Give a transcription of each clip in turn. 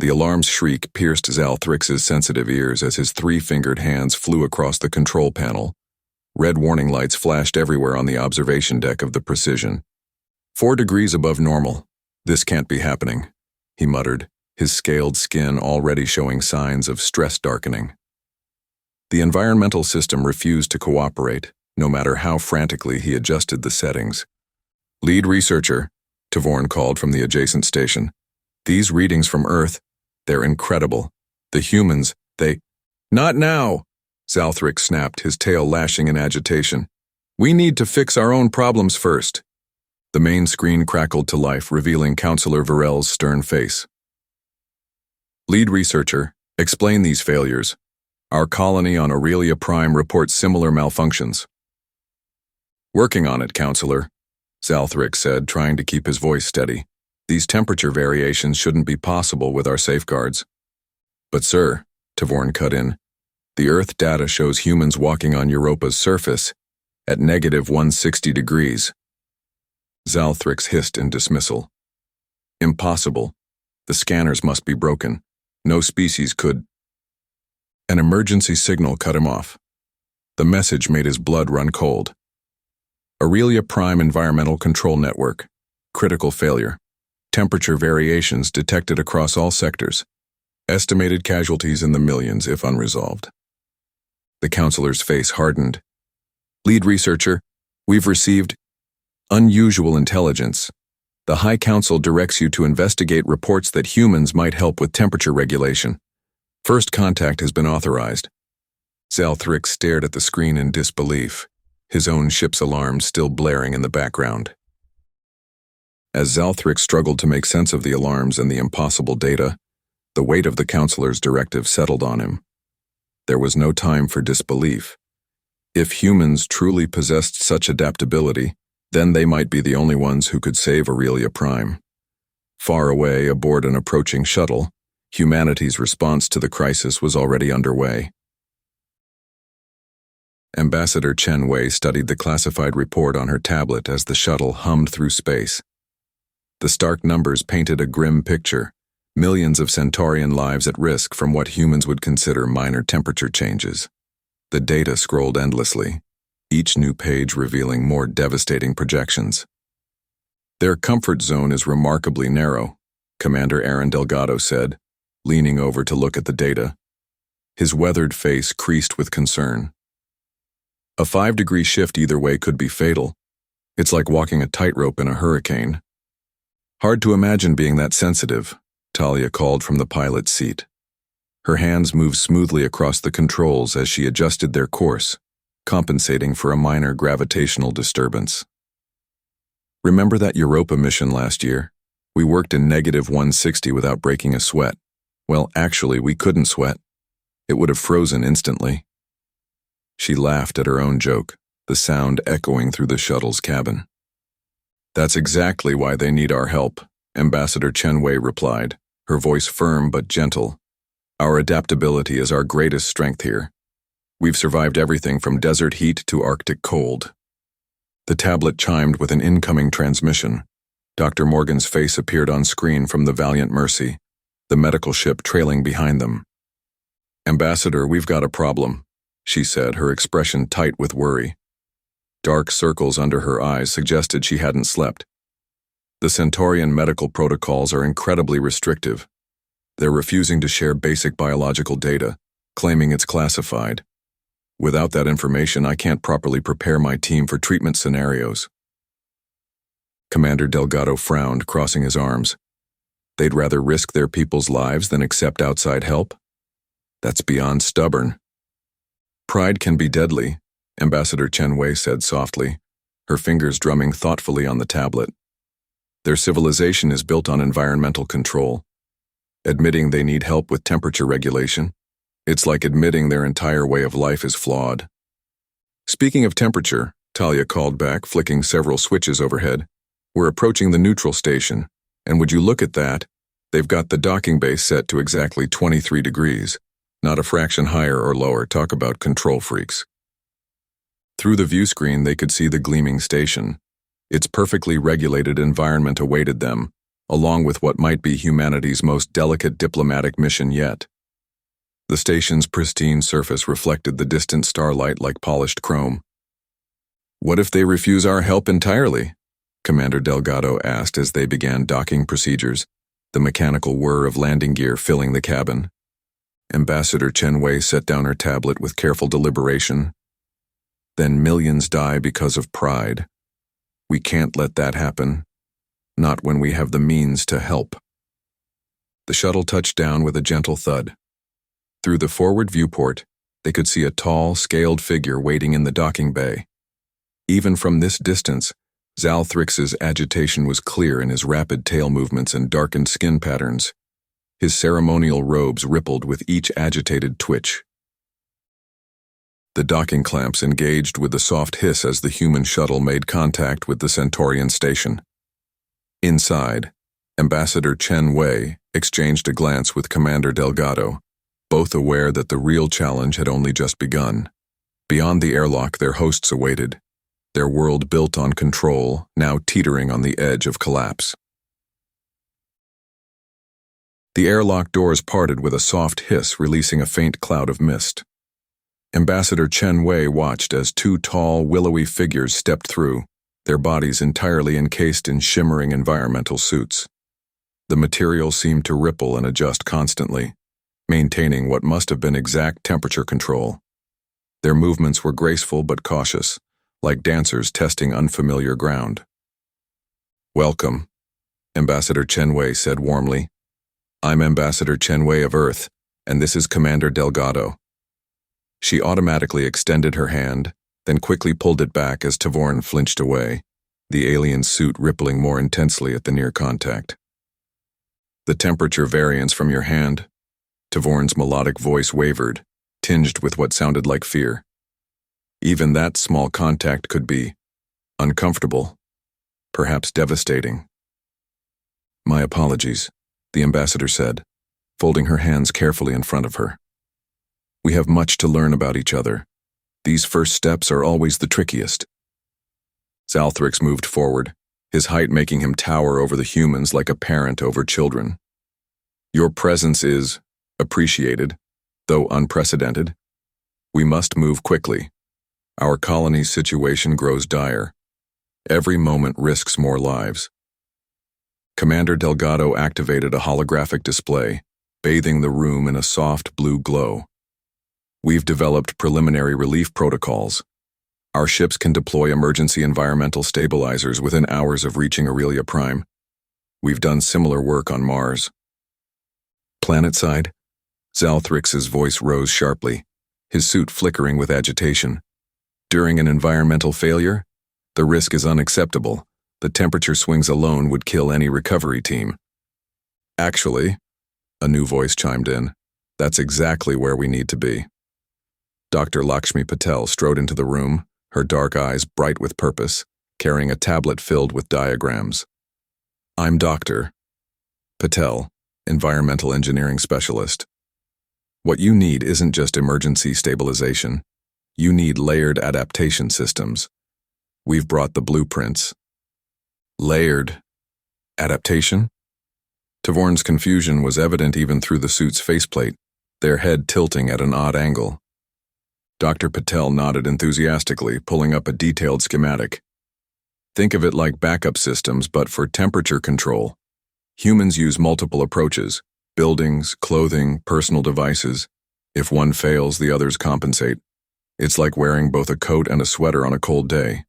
The alarm's shriek pierced Zalthrix's sensitive ears as his three-fingered hands flew across the control panel. Red warning lights flashed everywhere on the observation deck of the Precision. 4 degrees above normal. This can't be happening, he muttered, his scaled skin already showing signs of stress darkening. The environmental system refused to cooperate, no matter how frantically he adjusted the settings. Lead researcher, Tavorn called from the adjacent station. These readings from Earth, they're incredible. The humans, they... Not now! Zalthrix snapped, his tail lashing in agitation. We need to fix our own problems first. The main screen crackled to life, revealing Counselor Varel's stern face. Lead researcher, explain these failures. Our colony on Aurelia Prime reports similar malfunctions. Working on it, Counselor, Zalthrix said, trying to keep his voice steady. These temperature variations shouldn't be possible with our safeguards. But sir, Tavorn cut in, the Earth data shows humans walking on Europa's surface at negative 160 degrees. Zalthrix hissed in dismissal. Impossible. The scanners must be broken. No species could. An emergency signal cut him off. The message made his blood run cold. Aurelia Prime Environmental Control Network. Critical failure. Temperature variations detected across all sectors. Estimated casualties in the millions if unresolved. The counselor's face hardened. Lead researcher, we've received unusual intelligence. The High Council directs you to investigate reports that humans might help with temperature regulation. First contact has been authorized. Zalthrix stared at the screen in disbelief, his own ship's alarms still blaring in the background. As Zalthrix struggled to make sense of the alarms and the impossible data, the weight of the counselor's directive settled on him. There was no time for disbelief. If humans truly possessed such adaptability, then they might be the only ones who could save Aurelia Prime. Far away, aboard an approaching shuttle, humanity's response to the crisis was already underway. Ambassador Chen Wei studied the classified report on her tablet as the shuttle hummed through space. The stark numbers painted a grim picture, millions of Centaurian lives at risk from what humans would consider minor temperature changes. The data scrolled endlessly, each new page revealing more devastating projections. Their comfort zone is remarkably narrow, Commander Aaron Delgado said, leaning over to look at the data. His weathered face creased with concern. A 5-degree shift either way could be fatal. It's like walking a tightrope in a hurricane. Hard to imagine being that sensitive, Talia called from the pilot's seat. Her hands moved smoothly across the controls as she adjusted their course, compensating for a minor gravitational disturbance. Remember that Europa mission last year? We worked in negative 160 without breaking a sweat. Well, actually, we couldn't sweat. It would have frozen instantly. She laughed at her own joke, the sound echoing through the shuttle's cabin. That's exactly why they need our help, Ambassador Chen Wei replied, her voice firm but gentle. Our adaptability is our greatest strength here. We've survived everything from desert heat to Arctic cold. The tablet chimed with an incoming transmission. Dr. Morgan's face appeared on screen from the Valiant Mercy, the medical ship trailing behind them. Ambassador, we've got a problem, she said, her expression tight with worry. Dark circles under her eyes suggested she hadn't slept. The Centaurian medical protocols are incredibly restrictive. They're refusing to share basic biological data, claiming it's classified. Without that information, I can't properly prepare my team for treatment scenarios. Commander Delgado frowned, crossing his arms. They'd rather risk their people's lives than accept outside help? That's beyond stubborn. Pride can be deadly, Ambassador Chen Wei said softly, her fingers drumming thoughtfully on the tablet. Their civilization is built on environmental control. Admitting they need help with temperature regulation, it's like admitting their entire way of life is flawed. Speaking of temperature, Talia called back, flicking several switches overhead. We're approaching the neutral station, and would you look at that? They've got the docking base set to exactly 23 degrees, not a fraction higher or lower. Talk about control freaks. Through the view screen, they could see the gleaming station. Its perfectly regulated environment awaited them, along with what might be humanity's most delicate diplomatic mission yet. The station's pristine surface reflected the distant starlight like polished chrome. "What if they refuse our help entirely?" Commander Delgado asked as they began docking procedures, the mechanical whir of landing gear filling the cabin. Ambassador Chenwei set down her tablet with careful deliberation. "Then millions die because of pride. We can't let that happen. Not when we have the means to help." The shuttle touched down with a gentle thud. Through the forward viewport, they could see a tall, scaled figure waiting in the docking bay. Even from this distance, Zalthrix's agitation was clear in his rapid tail movements and darkened skin patterns. His ceremonial robes rippled with each agitated twitch. The docking clamps engaged with a soft hiss as the human shuttle made contact with the Centaurian station. Inside, Ambassador Chen Wei exchanged a glance with Commander Delgado, both aware that the real challenge had only just begun. Beyond the airlock, their hosts awaited, their world built on control, now teetering on the edge of collapse. The airlock doors parted with a soft hiss, releasing a faint cloud of mist. Ambassador Chen Wei watched as two tall, willowy figures stepped through, their bodies entirely encased in shimmering environmental suits. The material seemed to ripple and adjust constantly, maintaining what must have been exact temperature control. Their movements were graceful but cautious, like dancers testing unfamiliar ground. "Welcome," Ambassador Chenwei said warmly. "I'm Ambassador Chenwei of Earth, and this is Commander Delgado." She automatically extended her hand, then quickly pulled it back as Tavorn flinched away, the alien suit rippling more intensely at the near contact. "The temperature variance from your hand," Tavorn's melodic voice wavered, tinged with what sounded like fear. "Even that small contact could be uncomfortable, perhaps devastating." "My apologies," the ambassador said, folding her hands carefully in front of her. "We have much to learn about each other. These first steps are always the trickiest." Zalthrix moved forward, his height making him tower over the humans like a parent over children. "Your presence is appreciated, though unprecedented. We must move quickly. Our colony's situation grows dire. Every moment risks more lives." Commander Delgado activated a holographic display, bathing the room in a soft blue glow. "We've developed preliminary relief protocols. Our ships can deploy emergency environmental stabilizers within hours of reaching Aurelia Prime. We've done similar work on Mars." "Planetside?" Zalthrix's voice rose sharply, his suit flickering with agitation. "During an environmental failure, the risk is unacceptable. The temperature swings alone would kill any recovery team." "Actually," a new voice chimed in, "that's exactly where we need to be." Dr. Lakshmi Patel strode into the room, her dark eyes bright with purpose, carrying a tablet filled with diagrams. "I'm Dr. Patel, environmental engineering specialist. What you need isn't just emergency stabilization. You need layered adaptation systems. We've brought the blueprints." "Layered adaptation?" Tavorn's confusion was evident even through the suit's faceplate, their head tilting at an odd angle. Dr. Patel nodded enthusiastically, pulling up a detailed schematic. "Think of it like backup systems, but for temperature control. Humans use multiple approaches: buildings, clothing, personal devices. If one fails, the others compensate. It's like wearing both a coat and a sweater on a cold day."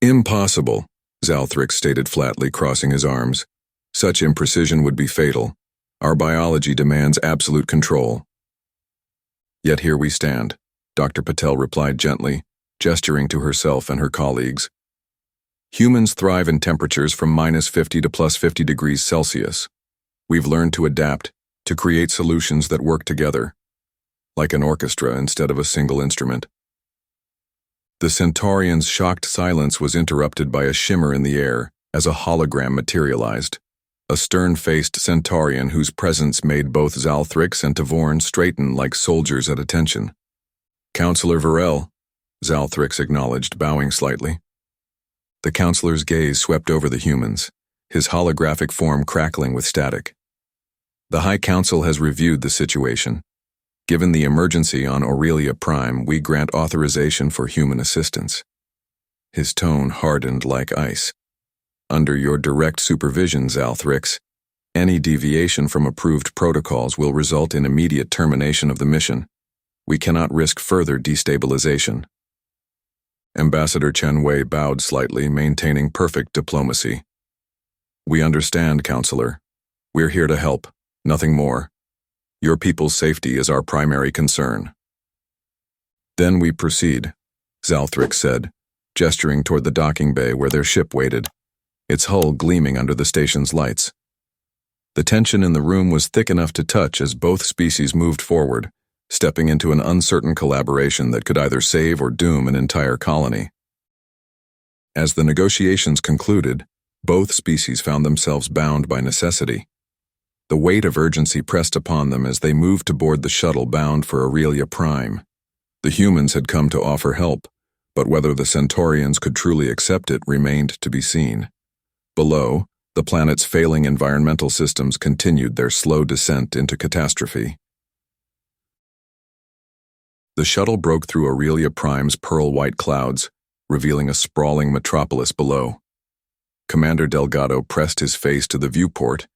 "Impossible," Zalthrix stated flatly, crossing his arms. "Such imprecision would be fatal. Our biology demands absolute control." "Yet here we stand," Dr. Patel replied gently, gesturing to herself and her colleagues. "Humans thrive in temperatures from -50 to +50 degrees Celsius. We've learned to adapt, to create solutions that work together, like an orchestra instead of a single instrument." The Centaurian's shocked silence was interrupted by a shimmer in the air as a hologram materialized, a stern-faced Centaurian whose presence made both Zalthrix and Tavorn straighten like soldiers at attention. "Counselor Varel," Zalthrix acknowledged, bowing slightly. The counselor's gaze swept over the humans, his holographic form crackling with static. The High Council has reviewed the situation. Given the emergency on Aurelia Prime, we grant authorization for human assistance. His tone hardened like ice. Under your direct supervision, Zalthrix, any deviation from approved protocols will result in immediate termination of the mission. We cannot risk further destabilization. Ambassador Chen Wei bowed slightly, maintaining perfect diplomacy. We understand, Counselor. We're here to help, nothing more. Your people's safety is our primary concern. Then we proceed, Zalthrix said, gesturing toward the docking bay where their ship waited, its hull gleaming under the station's lights. The tension in the room was thick enough to touch as both species moved forward, stepping into an uncertain collaboration that could either save or doom an entire colony. As the negotiations concluded, both species found themselves bound by necessity. The weight of urgency pressed upon them as they moved to board the shuttle bound for Aurelia Prime. The humans had come to offer help, but whether the Centaurians could truly accept it remained to be seen. Below, the planet's failing environmental systems continued their slow descent into catastrophe. The shuttle broke through Aurelia Prime's pearl-white clouds, revealing a sprawling metropolis below. Commander Delgado pressed his face to the viewport,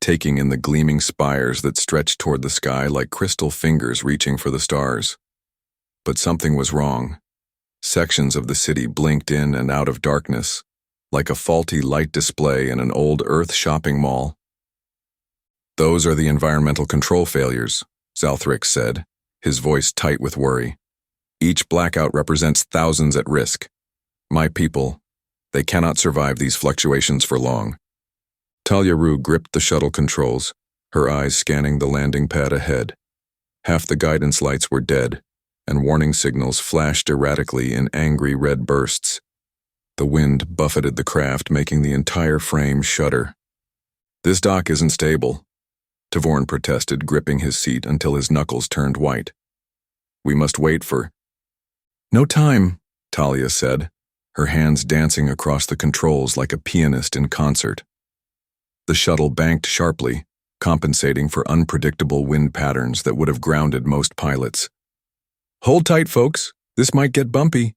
taking in the gleaming spires that stretched toward the sky like crystal fingers reaching for the stars. But something was wrong. Sections of the city blinked in and out of darkness, like a faulty light display in an old Earth shopping mall. Those are the environmental control failures, Zalthrix said, his voice tight with worry. Each blackout represents thousands at risk. My people, they cannot survive these fluctuations for long. Talyaru gripped the shuttle controls, her eyes scanning the landing pad ahead. Half the guidance lights were dead, and warning signals flashed erratically in angry red bursts. The wind buffeted the craft, making the entire frame shudder. This dock isn't stable, Tavorn protested, gripping his seat until his knuckles turned white. We must wait for... No time, Talia said, her hands dancing across the controls like a pianist in concert. The shuttle banked sharply, compensating for unpredictable wind patterns that would have grounded most pilots. Hold tight, folks. This might get bumpy.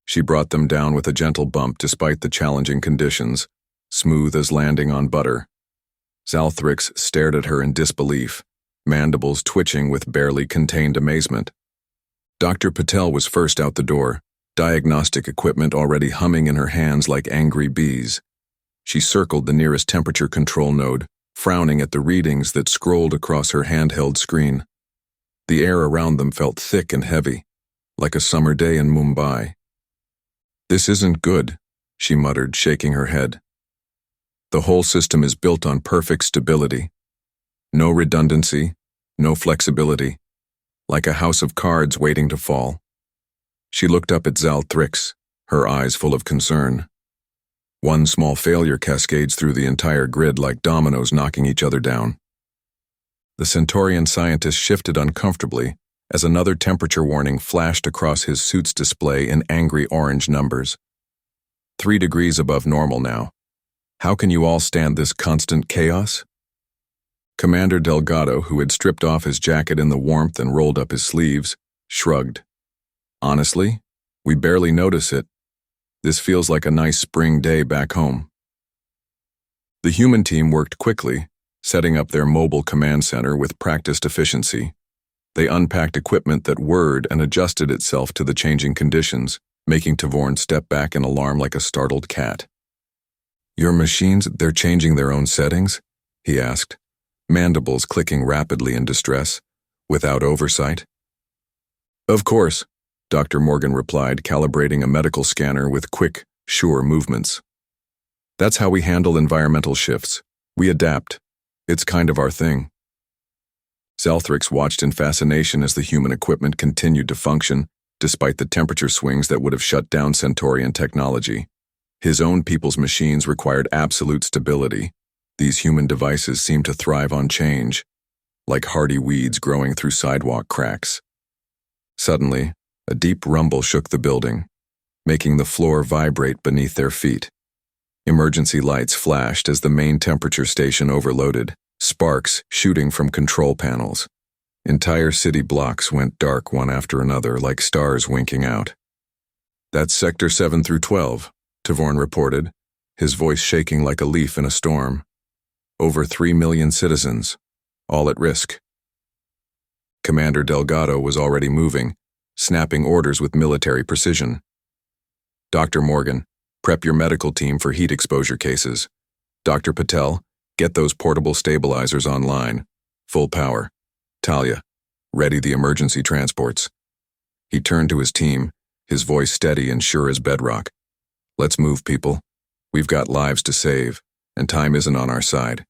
She brought them down with a gentle bump despite the challenging conditions, smooth as landing on butter. Zalthrix stared at her in disbelief, mandibles twitching with barely contained amazement. Dr. Patel was first out the door, diagnostic equipment already humming in her hands like angry bees. She circled the nearest temperature control node, frowning at the readings that scrolled across her handheld screen. The air around them felt thick and heavy, like a summer day in Mumbai. This isn't good, she muttered, shaking her head. The whole system is built on perfect stability. No redundancy, no flexibility, like a house of cards waiting to fall. She looked up at Zalthrix, her eyes full of concern. One small failure cascades through the entire grid like dominoes knocking each other down. The Centaurian scientist shifted uncomfortably as another temperature warning flashed across his suit's display in angry orange numbers. 3 degrees above normal now. How can you all stand this constant chaos? Commander Delgado, who had stripped off his jacket in the warmth and rolled up his sleeves, shrugged. Honestly, we barely notice it. This feels like a nice spring day back home. The human team worked quickly, setting up their mobile command center with practiced efficiency. They unpacked equipment that whirred and adjusted itself to the changing conditions, making Tavorn step back in alarm like a startled cat. Your machines, they're changing their own settings? He asked, mandibles clicking rapidly in distress, without oversight. Of course, Dr. Morgan replied, calibrating a medical scanner with quick, sure movements. That's how we handle environmental shifts. We adapt. It's kind of our thing. Zalthrix watched in fascination as the human equipment continued to function, despite the temperature swings that would have shut down Centaurian technology. His own people's machines required absolute stability. These human devices seemed to thrive on change, like hardy weeds growing through sidewalk cracks. Suddenly, a deep rumble shook the building, making the floor vibrate beneath their feet. Emergency lights flashed as the main temperature station overloaded, sparks shooting from control panels. Entire city blocks went dark one after another like stars winking out. "That's Sector 7 through 12, Tavorn reported, his voice shaking like a leaf in a storm. "Over 3 million citizens, all at risk." Commander Delgado was already moving, snapping orders with military precision. "Dr. Morgan, prep your medical team for heat exposure cases. Dr. Patel, get those portable stabilizers online. Full power. Talia, ready the emergency transports." He turned to his team, his voice steady and sure as bedrock. "Let's move, people. We've got lives to save, and time isn't on our side."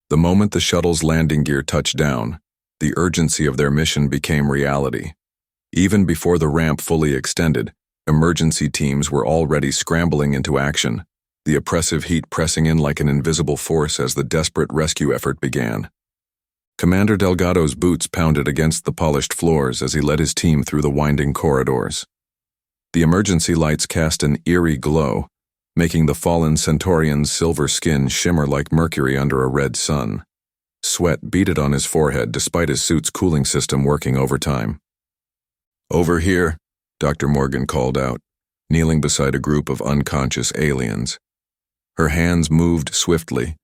The moment the shuttle's landing gear touched down, the urgency of their mission became reality. Even before the ramp fully extended, emergency teams were already scrambling into action, the oppressive heat pressing in like an invisible force as the desperate rescue effort began. Commander Delgado's boots pounded against the polished floors as he led his team through the winding corridors. The emergency lights cast an eerie glow, making the fallen Centaurian's silver skin shimmer like mercury under a red sun. Sweat beaded on his forehead despite his suit's cooling system working overtime. "Over here," Dr. Morgan called out, kneeling beside a group of unconscious aliens. Her hands moved swiftly,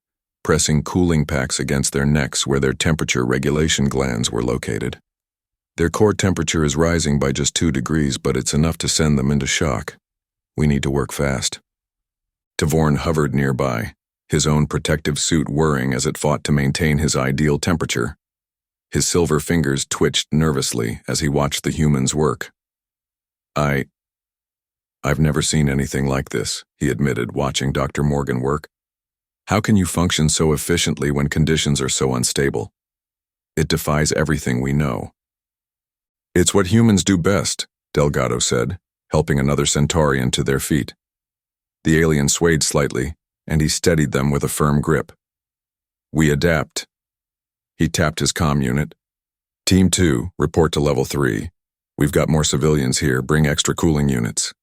pressing cooling packs against their necks where their temperature regulation glands were located. "Their core temperature is rising by just 2 degrees, but it's enough to send them into shock. We need to work fast." Tavorn hovered nearby, his own protective suit whirring as it fought to maintain his ideal temperature. His silver fingers twitched nervously as he watched the humans work. I've never seen anything like this," he admitted, watching Dr. Morgan work. "How can you function so efficiently when conditions are so unstable? It defies everything we know." "It's what humans do best," Delgado said, helping another Centaurian to their feet. The alien swayed slightly, and he steadied them with a firm grip. "We adapt." He tapped his comm unit. "Team 2, report to level 3. We've got more civilians here, bring extra cooling units."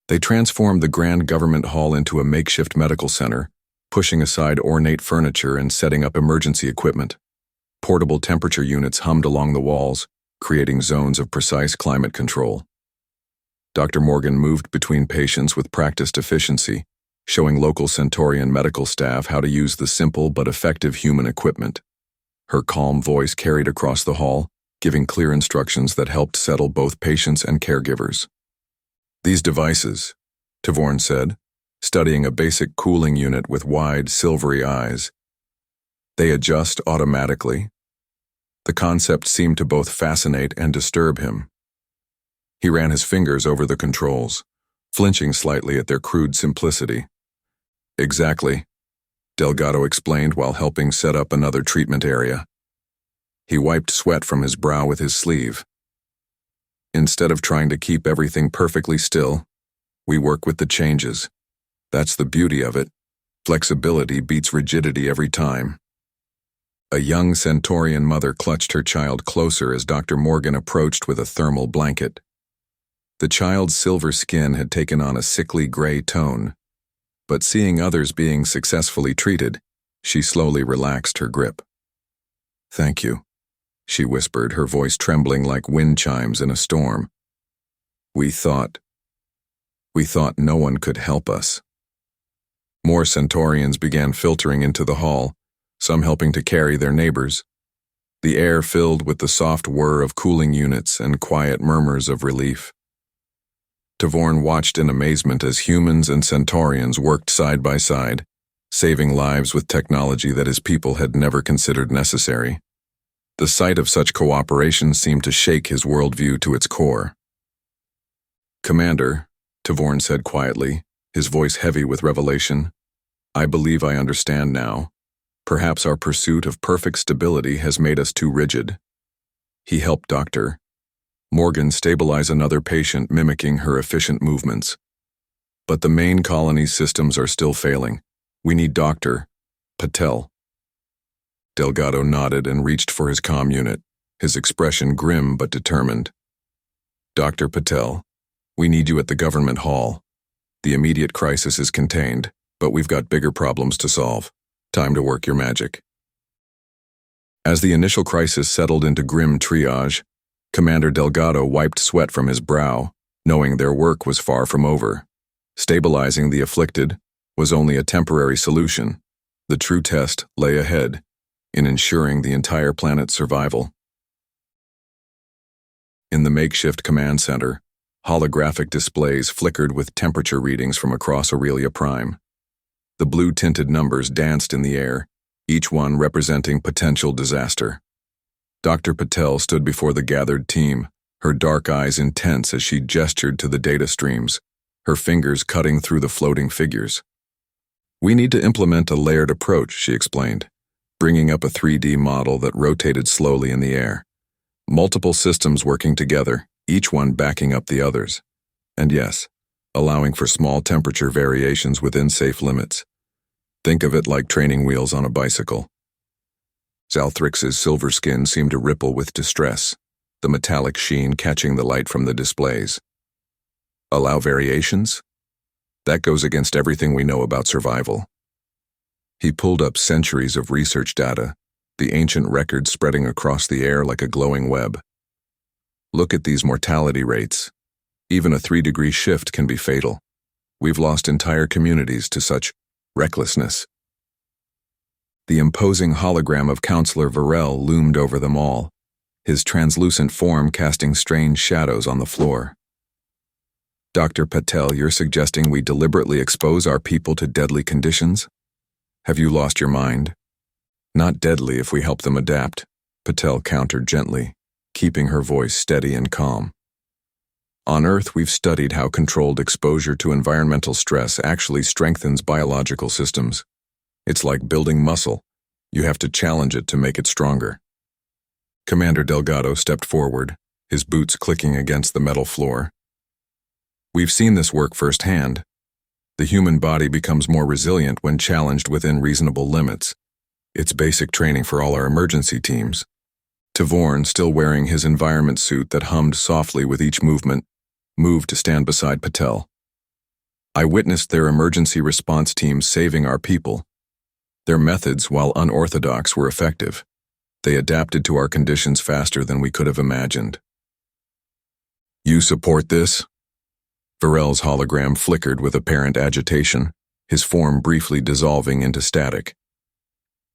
They transformed the grand government hall into a makeshift medical center, pushing aside ornate furniture and setting up emergency equipment. Portable temperature units hummed along the walls, creating zones of precise climate control. Dr. Morgan moved between patients with practiced efficiency, showing local Centaurian medical staff how to use the simple but effective human equipment. Her calm voice carried across the hall, giving clear instructions that helped settle both patients and caregivers. "These devices," Tavorn said, studying a basic cooling unit with wide, silvery eyes. "They adjust automatically." The concept seemed to both fascinate and disturb him. He ran his fingers over the controls, flinching slightly at their crude simplicity. "Exactly," Delgado explained while helping set up another treatment area. He wiped sweat from his brow with his sleeve. "Instead of trying to keep everything perfectly still, we work with the changes. That's the beauty of it. Flexibility beats rigidity every time." A young Centaurian mother clutched her child closer as Dr. Morgan approached with a thermal blanket. The child's silver skin had taken on a sickly gray tone, but seeing others being successfully treated, she slowly relaxed her grip. "Thank you," she whispered, her voice trembling like wind chimes in a storm. We thought no one could help us." More Centaurians began filtering into the hall, some helping to carry their neighbors. The air filled with the soft whir of cooling units and quiet murmurs of relief. Tavorn watched in amazement as humans and Centaurians worked side by side, saving lives with technology that his people had never considered necessary. The sight of such cooperation seemed to shake his worldview to its core. "Commander," Tavorn said quietly, his voice heavy with revelation, "I believe I understand now. Perhaps our pursuit of perfect stability has made us too rigid." He helped Dr. Morgan stabilize another patient, mimicking her efficient movements. "But the main colony's systems are still failing. We need Dr. Patel." Delgado nodded and reached for his comm unit, his expression grim but determined. "Dr. Patel, we need you at the government hall. The immediate crisis is contained, but we've got bigger problems to solve. Time to work your magic. As the initial crisis settled into grim triage, Commander Delgado wiped sweat from his brow, knowing their work was far from over. Stabilizing the afflicted was only a temporary solution. The true test lay ahead, in ensuring the entire planet's survival. In the makeshift command center, holographic displays flickered with temperature readings from across Aurelia Prime. The blue-tinted numbers danced in the air, each one representing potential disaster. Dr. Patel stood before the gathered team, her dark eyes intense as she gestured to the data streams, her fingers cutting through the floating figures. "We need to implement a layered approach," she explained, bringing up a 3D model that rotated slowly in the air. Multiple systems working together, each one backing up the others. And yes, allowing for small temperature variations within safe limits. Think of it like training wheels on a bicycle. Zalthrix's silver skin seemed to ripple with distress, the metallic sheen catching the light from the displays. Allow variations? That goes against everything we know about survival. He pulled up centuries of research data, the ancient records spreading across the air like a glowing web. Look at these mortality rates. Even a 3-degree shift can be fatal. We've lost entire communities to such recklessness. The imposing hologram of Counselor Varel loomed over them all, his translucent form casting strange shadows on the floor. "Dr. Patel, you're suggesting we deliberately expose our people to deadly conditions? Have you lost your mind?" "Not deadly if we help them adapt," Patel countered gently, keeping her voice steady and calm. "On Earth, we've studied how controlled exposure to environmental stress actually strengthens biological systems. It's like building muscle. You have to challenge it to make it stronger." Commander Delgado stepped forward, his boots clicking against the metal floor. "We've seen this work firsthand. The human body becomes more resilient when challenged within reasonable limits. It's basic training for all our emergency teams." Tavorn, still wearing his environment suit that hummed softly with each movement, moved to stand beside Patel. "I witnessed their emergency response teams saving our people. Their methods, while unorthodox, were effective. They adapted to our conditions faster than we could have imagined." "You support this?" Varel's hologram flickered with apparent agitation, his form briefly dissolving into static.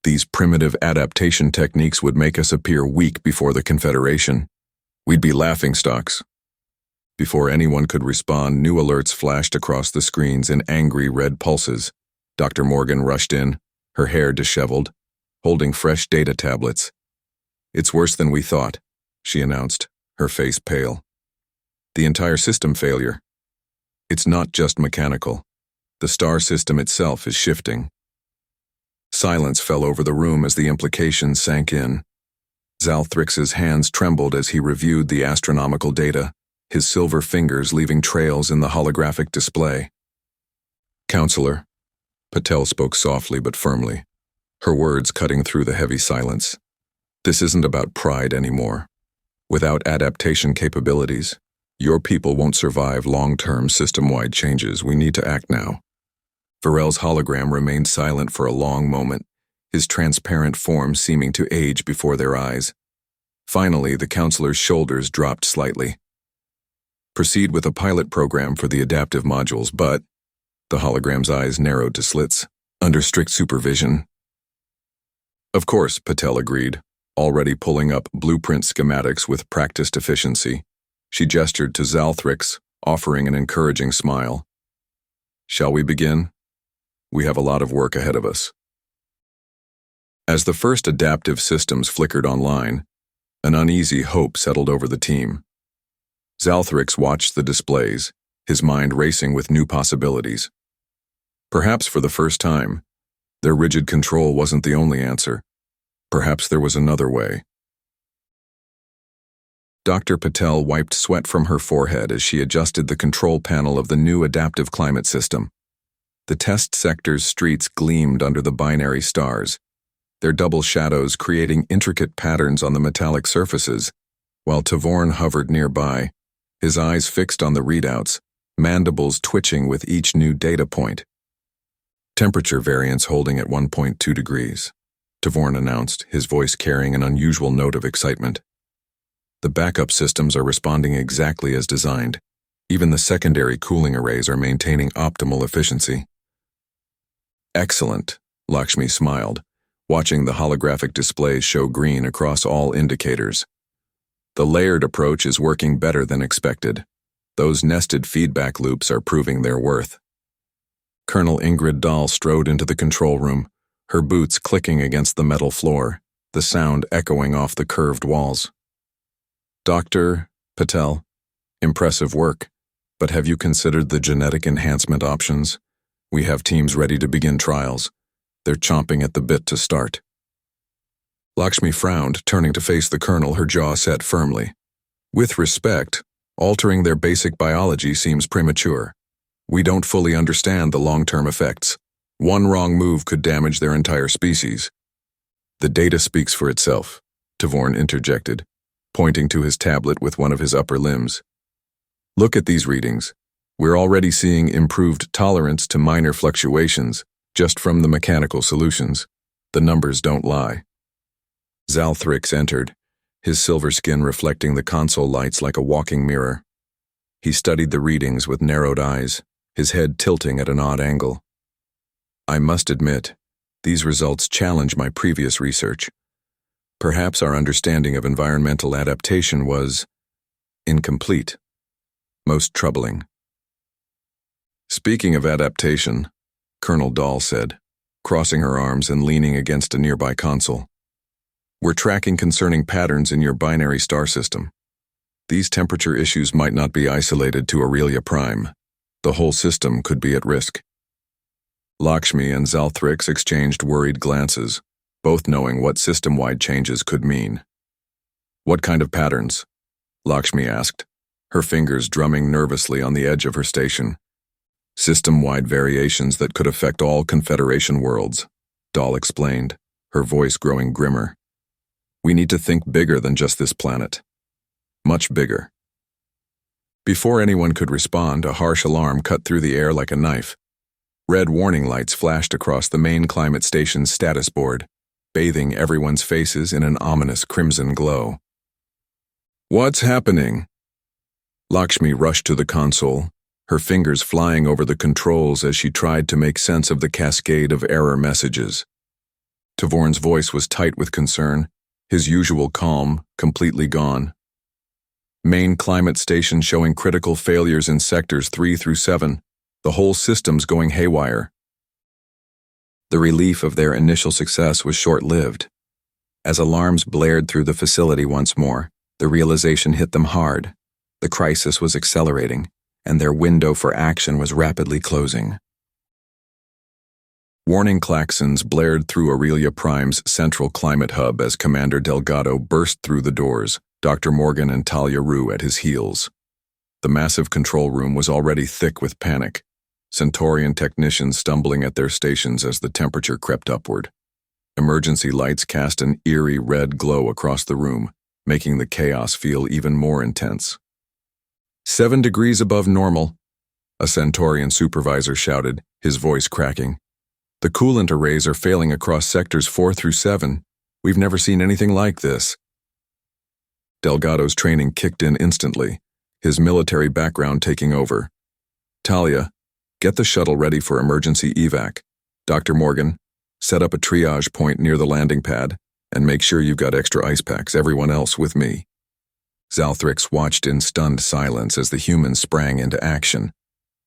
"These primitive adaptation techniques would make us appear weak before the Confederation. We'd be laughingstocks." Before anyone could respond, new alerts flashed across the screens in angry red pulses. Dr. Morgan rushed in, her hair disheveled, holding fresh data tablets. "It's worse than we thought," she announced, her face pale. "The entire system failure. It's not just mechanical. The star system itself is shifting." Silence fell over the room as the implications sank in. Zalthrix's hands trembled as he reviewed the astronomical data, his silver fingers leaving trails in the holographic display. "Counselor," Patel spoke softly but firmly, her words cutting through the heavy silence. "This isn't about pride anymore. Without adaptation capabilities, your people won't survive long-term system-wide changes. We need to act now." Varel's hologram remained silent for a long moment, his transparent form seeming to age before their eyes. Finally, the counselor's shoulders dropped slightly. "Proceed with a pilot program for the adaptive modules, but..." The hologram's eyes narrowed to slits. "Under strict supervision." "Of course," Patel agreed, already pulling up blueprint schematics with practiced efficiency. She gestured to Zalthrix, offering an encouraging smile. "Shall we begin? We have a lot of work ahead of us." As the first adaptive systems flickered online, an uneasy hope settled over the team. Zalthrix watched the displays, his mind racing with new possibilities. Perhaps for the first time, their rigid control wasn't the only answer. Perhaps there was another way. Dr. Patel wiped sweat from her forehead as she adjusted the control panel of the new adaptive climate system. The test sector's streets gleamed under the binary stars, their double shadows creating intricate patterns on the metallic surfaces, while Tavorn hovered nearby, his eyes fixed on the readouts, mandibles twitching with each new data point. Temperature variance holding at 1.2 degrees, Tavorn announced, his voice carrying an unusual note of excitement. The backup systems are responding exactly as designed. Even the secondary cooling arrays are maintaining optimal efficiency. Excellent, Lakshmi smiled, watching the holographic displays show green across all indicators. The layered approach is working better than expected. Those nested feedback loops are proving their worth. Colonel Ingrid Dahl strode into the control room, her boots clicking against the metal floor, the sound echoing off the curved walls. Dr. Patel, impressive work, but have you considered the genetic enhancement options? We have teams ready to begin trials. They're chomping at the bit to start. Lakshmi frowned, turning to face the colonel, her jaw set firmly. With respect, altering their basic biology seems premature. We don't fully understand the long-term effects. One wrong move could damage their entire species. The data speaks for itself, Tavorn interjected, pointing to his tablet with one of his upper limbs. Look at these readings. We're already seeing improved tolerance to minor fluctuations just from the mechanical solutions. The numbers don't lie. Zalthrix entered, his silver skin reflecting the console lights like a walking mirror. He studied the readings with narrowed eyes, his head tilting at an odd angle. I must admit, these results challenge my previous research. Perhaps our understanding of environmental adaptation was incomplete. Most troubling. Speaking of adaptation, Colonel Dahl said, crossing her arms and leaning against a nearby console. We're tracking concerning patterns in your binary star system. These temperature issues might not be isolated to Aurelia Prime. The whole system could be at risk. Lakshmi and Zalthrix exchanged worried glances, both knowing what system-wide changes could mean. What kind of patterns? Lakshmi asked, her fingers drumming nervously on the edge of her station. System-wide variations that could affect all Confederation worlds, Dahl explained, her voice growing grimmer. We need to think bigger than just this planet. Much bigger. Before anyone could respond, a harsh alarm cut through the air like a knife. Red warning lights flashed across the main climate station's status board, bathing everyone's faces in an ominous crimson glow. What's happening? Lakshmi rushed to the console, her fingers flying over the controls as she tried to make sense of the cascade of error messages. Tavorn's voice was tight with concern, his usual calm completely gone. Main climate station showing critical failures in sectors 3 through 7. The whole system's going haywire. The relief of their initial success was short-lived. As alarms blared through the facility once more, the realization hit them hard. The crisis was accelerating, and their window for action was rapidly closing. Warning klaxons blared through Aurelia Prime's central climate hub as Commander Delgado burst through the doors, Dr. Morgan and Talia Rue at his heels. The massive control room was already thick with panic, Centaurian technicians stumbling at their stations as the temperature crept upward. Emergency lights cast an eerie red glow across the room, making the chaos feel even more intense. 7 degrees above normal, a Centaurian supervisor shouted, his voice cracking. The coolant arrays are failing across sectors 4 through 7. We've never seen anything like this. Delgado's training kicked in instantly, his military background taking over. Talia, get the shuttle ready for emergency evac. Dr. Morgan, set up a triage point near the landing pad, and make sure you've got extra ice packs, everyone else with me. Zalthrix watched in stunned silence as the humans sprang into action.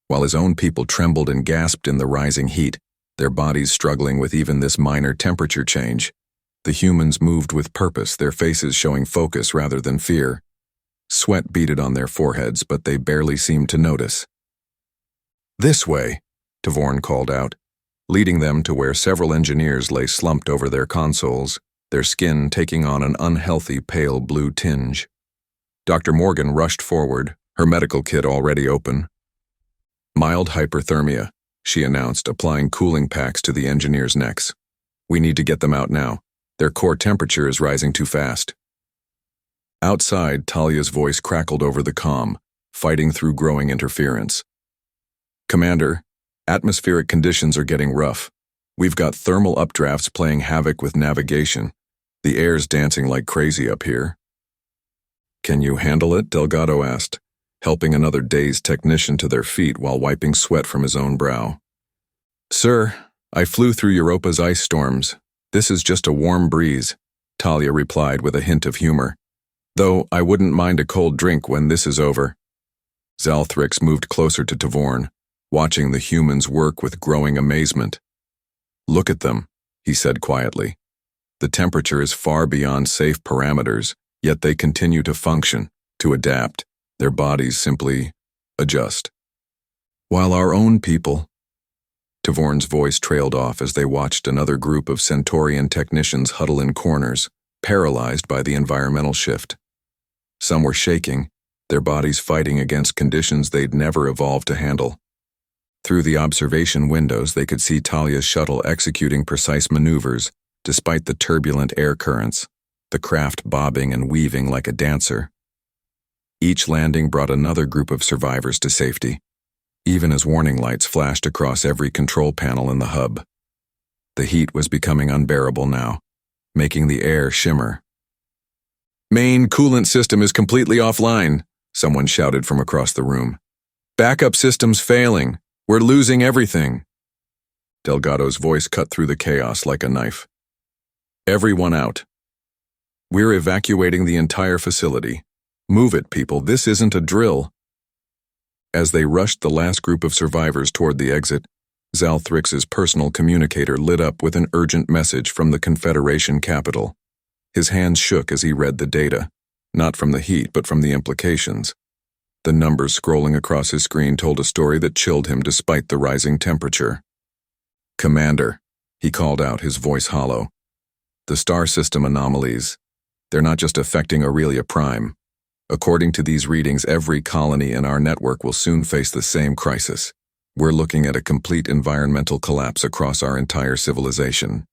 While his own people trembled and gasped in the rising heat, their bodies struggling with even this minor temperature change, the humans moved with purpose, their faces showing focus rather than fear. Sweat beaded on their foreheads, but they barely seemed to notice. This way, Tavorn called out, leading them to where several engineers lay slumped over their consoles, their skin taking on an unhealthy pale blue tinge. Dr. Morgan rushed forward, her medical kit already open. Mild hyperthermia, she announced, applying cooling packs to the engineers' necks. We need to get them out now. Their core temperature is rising too fast. Outside, Talia's voice crackled over the comm, fighting through growing interference. Commander, atmospheric conditions are getting rough. We've got thermal updrafts playing havoc with navigation. The air's dancing like crazy up here. Can you handle it? Delgado asked, helping another dazed technician to their feet while wiping sweat from his own brow. Sir, I flew through Europa's ice storms. This is just a warm breeze, Talia replied with a hint of humor. Though I wouldn't mind a cold drink when this is over. Zalthrix moved closer to Tavorn, watching the humans work with growing amazement. Look at them, he said quietly. The temperature is far beyond safe parameters, yet they continue to function, to adapt. Their bodies simply adjust. While our own people... Tavorn's voice trailed off as they watched another group of Centaurian technicians huddle in corners, paralyzed by the environmental shift. Some were shaking, their bodies fighting against conditions they'd never evolved to handle. Through the observation windows, they could see Talia's shuttle executing precise maneuvers, despite the turbulent air currents, the craft bobbing and weaving like a dancer. Each landing brought another group of survivors to safety, even as warning lights flashed across every control panel in the hub. The heat was becoming unbearable now, making the air shimmer. Main coolant system is completely offline, someone shouted from across the room. Backup system's failing. We're losing everything. Delgado's voice cut through the chaos like a knife. Everyone out. We're evacuating the entire facility. Move it, people. This isn't a drill. As they rushed the last group of survivors toward the exit, Zalthrix's personal communicator lit up with an urgent message from the Confederation capital. His hands shook as he read the data, not from the heat but from the implications. The numbers scrolling across his screen told a story that chilled him despite the rising temperature. Commander, he called out, his voice hollow. The star system anomalies, they're not just affecting Aurelia Prime. According to these readings, every colony in our network will soon face the same crisis. We're looking at a complete environmental collapse across our entire civilization.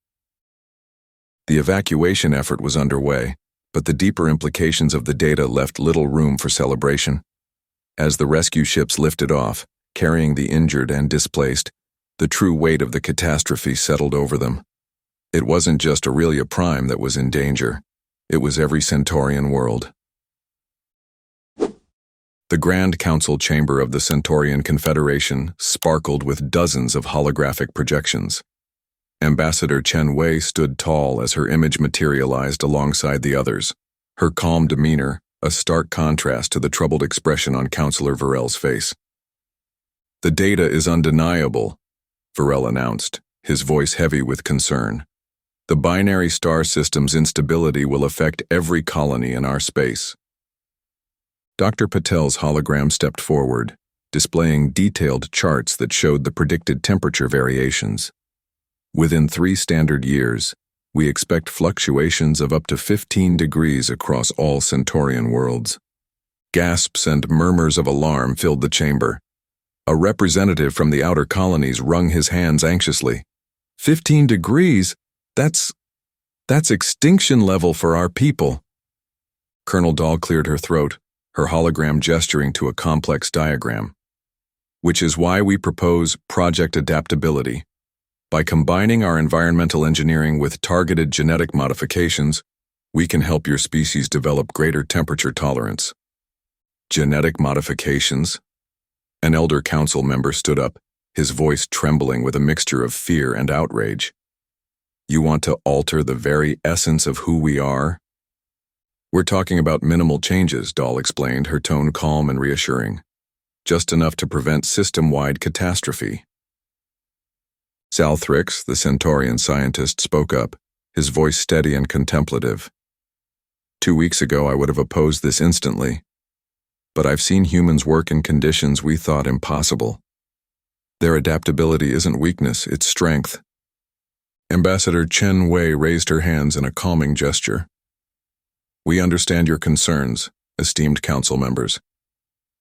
The evacuation effort was underway, but the deeper implications of the data left little room for celebration. As the rescue ships lifted off, carrying the injured and displaced, the true weight of the catastrophe settled over them. It wasn't just Aurelia Prime that was in danger. It was every Centaurian world. The Grand Council chamber of the Centaurian Confederation sparkled with dozens of holographic projections. Ambassador Chen Wei stood tall as her image materialized alongside the others, her calm demeanor a stark contrast to the troubled expression on Councillor Varel's face. The data is undeniable, Varel announced, his voice heavy with concern. The binary star system's instability will affect every colony in our space. Dr. Patel's hologram stepped forward, displaying detailed charts that showed the predicted temperature variations. Within 3 standard years, we expect fluctuations of up to 15 degrees across all Centaurian worlds. Gasps and murmurs of alarm filled the chamber. A representative from the outer colonies wrung his hands anxiously. 15 degrees? That's extinction level for our people. Colonel Dahl cleared her throat, her hologram gesturing to a complex diagram. Which is why we propose Project Adaptability. By combining our environmental engineering with targeted genetic modifications, we can help your species develop greater temperature tolerance. Genetic modifications? An elder council member stood up, his voice trembling with a mixture of fear and outrage. You want to alter the very essence of who we are? We're talking about minimal changes, Dahl explained, her tone calm and reassuring. Just enough to prevent system-wide catastrophe. Zalthrix, the Centaurian scientist, spoke up, his voice steady and contemplative. 2 weeks ago, I would have opposed this instantly. But I've seen humans work in conditions we thought impossible. Their adaptability isn't weakness, it's strength. Ambassador Chen Wei raised her hands in a calming gesture. We understand your concerns, esteemed council members.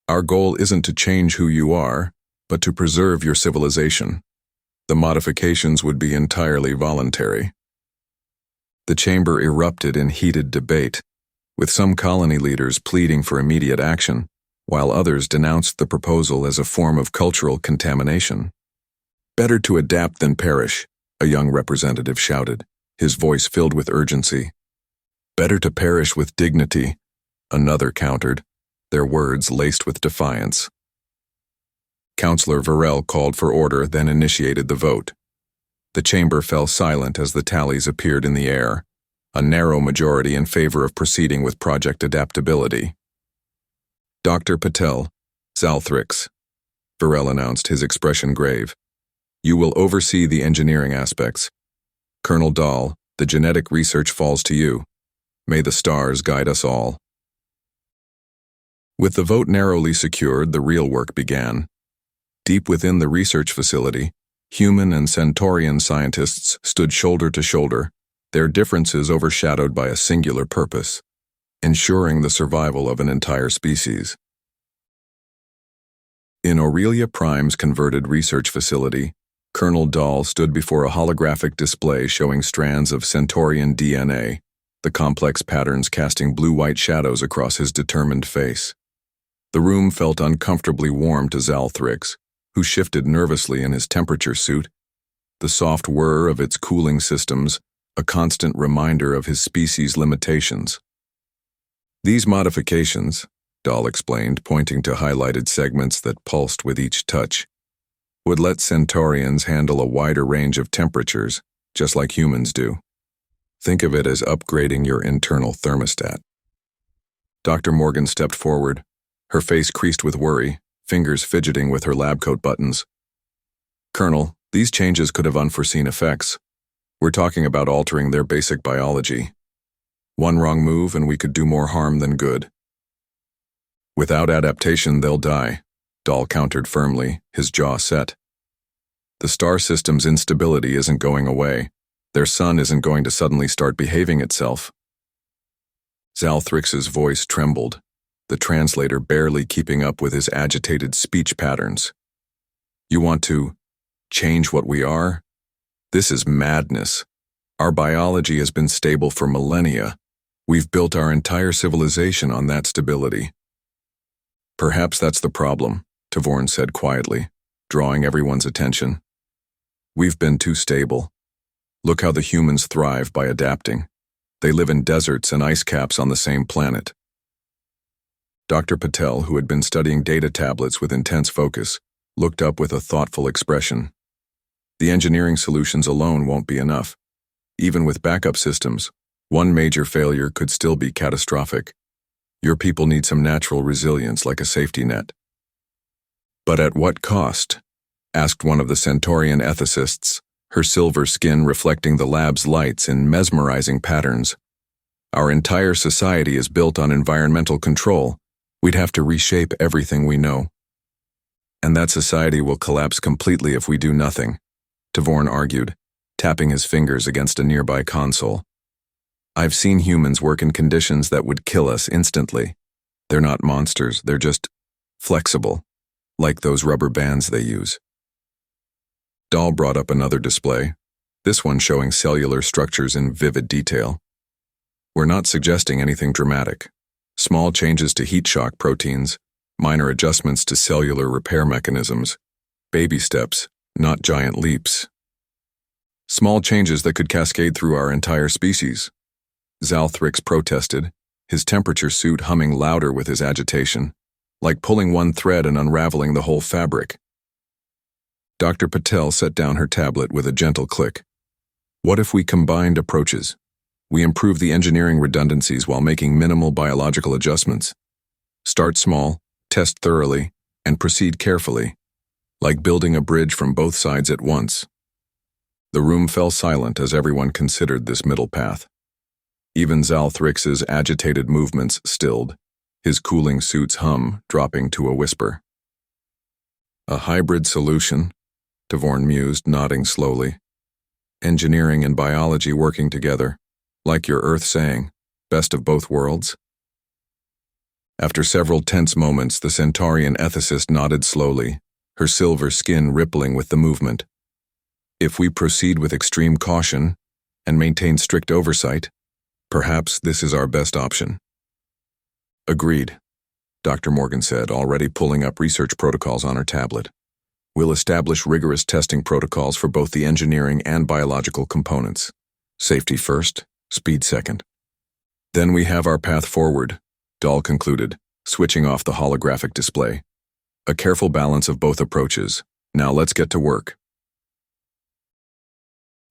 Our goal isn't to change who you are, but to preserve your civilization. The modifications would be entirely voluntary. The chamber erupted in heated debate, with some colony leaders pleading for immediate action, while others denounced the proposal as a form of cultural contamination. "Better to adapt than perish," a young representative shouted, his voice filled with urgency. "Better to perish with dignity," another countered, their words laced with defiance. Councillor Varel called for order, then initiated the vote. The chamber fell silent as the tallies appeared in the air, a narrow majority in favor of proceeding with Project Adaptability. "Dr. Patel, Zalthrix," Varel announced, his expression grave. "You will oversee the engineering aspects. Colonel Dahl, the genetic research falls to you. May the stars guide us all." With the vote narrowly secured, the real work began. Deep within the research facility, human and Centaurian scientists stood shoulder to shoulder, their differences overshadowed by a singular purpose: ensuring the survival of an entire species. In Aurelia Prime's converted research facility, Colonel Dahl stood before a holographic display showing strands of Centaurian DNA, the complex patterns casting blue-white shadows across his determined face. The room felt uncomfortably warm to Zalthrix, who shifted nervously in his temperature suit, the soft whir of its cooling systems a constant reminder of his species' limitations. "These modifications," Dahl explained, pointing to highlighted segments that pulsed with each touch, "would let Centaurians handle a wider range of temperatures, just like humans do. Think of it as upgrading your internal thermostat." Dr. Morgan stepped forward, her face creased with worry, fingers fidgeting with her lab coat buttons. "Colonel, these changes could have unforeseen effects. We're talking about altering their basic biology. One wrong move and we could do more harm than good." "Without adaptation, they'll die," Dahl countered firmly, his jaw set. "The star system's instability isn't going away. Their sun isn't going to suddenly start behaving itself." Zalthrix's voice trembled, the translator barely keeping up with his agitated speech patterns. "You want to change what we are? This is madness. Our biology has been stable for millennia. We've built our entire civilization on that stability." "Perhaps that's the problem," Tavorn said quietly, drawing everyone's attention. "We've been too stable. Look how the humans thrive by adapting. They live in deserts and ice caps on the same planet." Dr. Patel, who had been studying data tablets with intense focus, looked up with a thoughtful expression. "The engineering solutions alone won't be enough. Even with backup systems, one major failure could still be catastrophic. Your people need some natural resilience like a safety net." "But at what cost?" asked one of the Centaurian ethicists, her silver skin reflecting the lab's lights in mesmerizing patterns. "Our entire society is built on environmental control. We'd have to reshape everything we know." "And that society will collapse completely if we do nothing," Tavorn argued, tapping his fingers against a nearby console. "I've seen humans work in conditions that would kill us instantly. They're not monsters, they're just flexible, like those rubber bands they use." Dahl brought up another display, this one showing cellular structures in vivid detail. "We're not suggesting anything dramatic. Small changes to heat shock proteins, minor adjustments to cellular repair mechanisms, baby steps, not giant leaps. Small changes that could cascade through our entire species." Zalthrix protested, his temperature suit humming louder with his agitation, like pulling one thread and unraveling the whole fabric. Dr. Patel set down her tablet with a gentle click. "What if we combined approaches? We improve the engineering redundancies while making minimal biological adjustments. Start small, test thoroughly, and proceed carefully, like building a bridge from both sides at once." The room fell silent as everyone considered this middle path. Even Zalthrix's agitated movements stilled, his cooling suit's hum dropping to a whisper. "A hybrid solution," Tavorn mused, nodding slowly. "Engineering and biology working together, like your Earth saying, best of both worlds." After several tense moments, the Centaurian ethicist nodded slowly, her silver skin rippling with the movement. "If we proceed with extreme caution and maintain strict oversight, perhaps this is our best option." "Agreed." Dr. Morgan said, already pulling up research protocols on her tablet. We'll establish rigorous testing protocols for both the engineering and biological components. Safety first, speed second. Then we have our path forward, Dahl concluded, switching off the holographic display. A careful balance of both approaches. Now let's get to work.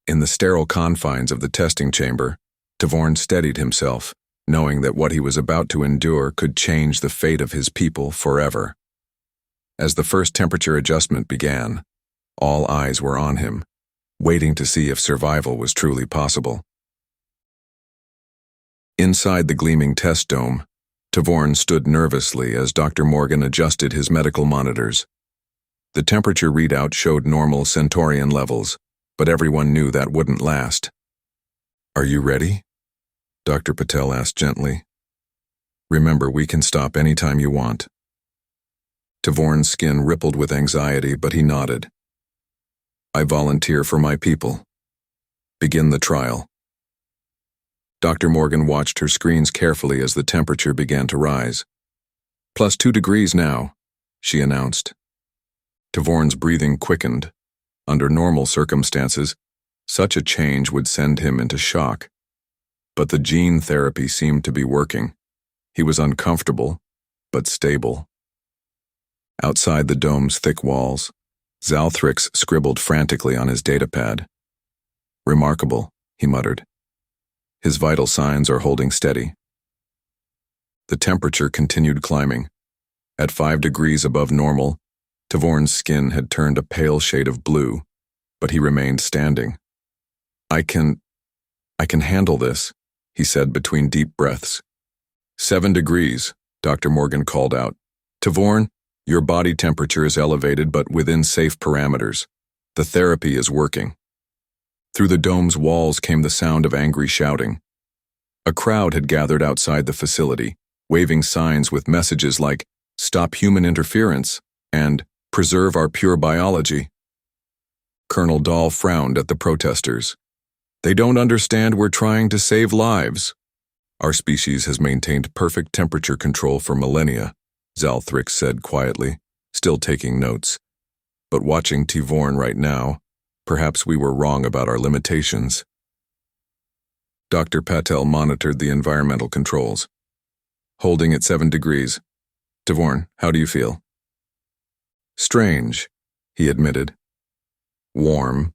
In the sterile confines of the testing chamber, Tavorn steadied himself, knowing that what he was about to endure could change the fate of his people forever. As the first temperature adjustment began, all eyes were on him, waiting to see if survival was truly possible. Inside the gleaming test dome, Tavorn stood nervously as Dr. Morgan adjusted his medical monitors. The temperature readout showed normal Centaurian levels, but everyone knew that wouldn't last. "Are you ready?" Dr. Patel asked gently. "Remember, we can stop anytime you want." Tavorn's skin rippled with anxiety, but he nodded. "I volunteer for my people. Begin the trial." Dr. Morgan watched her screens carefully as the temperature began to rise. "+2 degrees now," she announced. Tavorn's breathing quickened. Under normal circumstances, such a change would send him into shock. But the gene therapy seemed to be working. He was uncomfortable, but stable. Outside the dome's thick walls, Zalthrix scribbled frantically on his datapad. "Remarkable," he muttered. "His vital signs are holding steady." The temperature continued climbing. At 5 degrees above normal, Tavorn's skin had turned a pale shade of blue, but he remained standing. I can handle this," he said between deep breaths. 7 degrees, Dr. Morgan called out. "Tavorn, your body temperature is elevated but within safe parameters. The therapy is working." Through the dome's walls came the sound of angry shouting. A crowd had gathered outside the facility, waving signs with messages like, "Stop human interference," and "Preserve our pure biology." Colonel Dahl frowned at the protesters. "They don't understand we're trying to save lives." "Our species has maintained perfect temperature control for millennia," Zalthrix said quietly, still taking notes. "But watching Tavorn right now, perhaps we were wrong about our limitations." Dr. Patel monitored the environmental controls. "Holding at 7 degrees. Tavorn, how do you feel?" "Strange," he admitted. "Warm.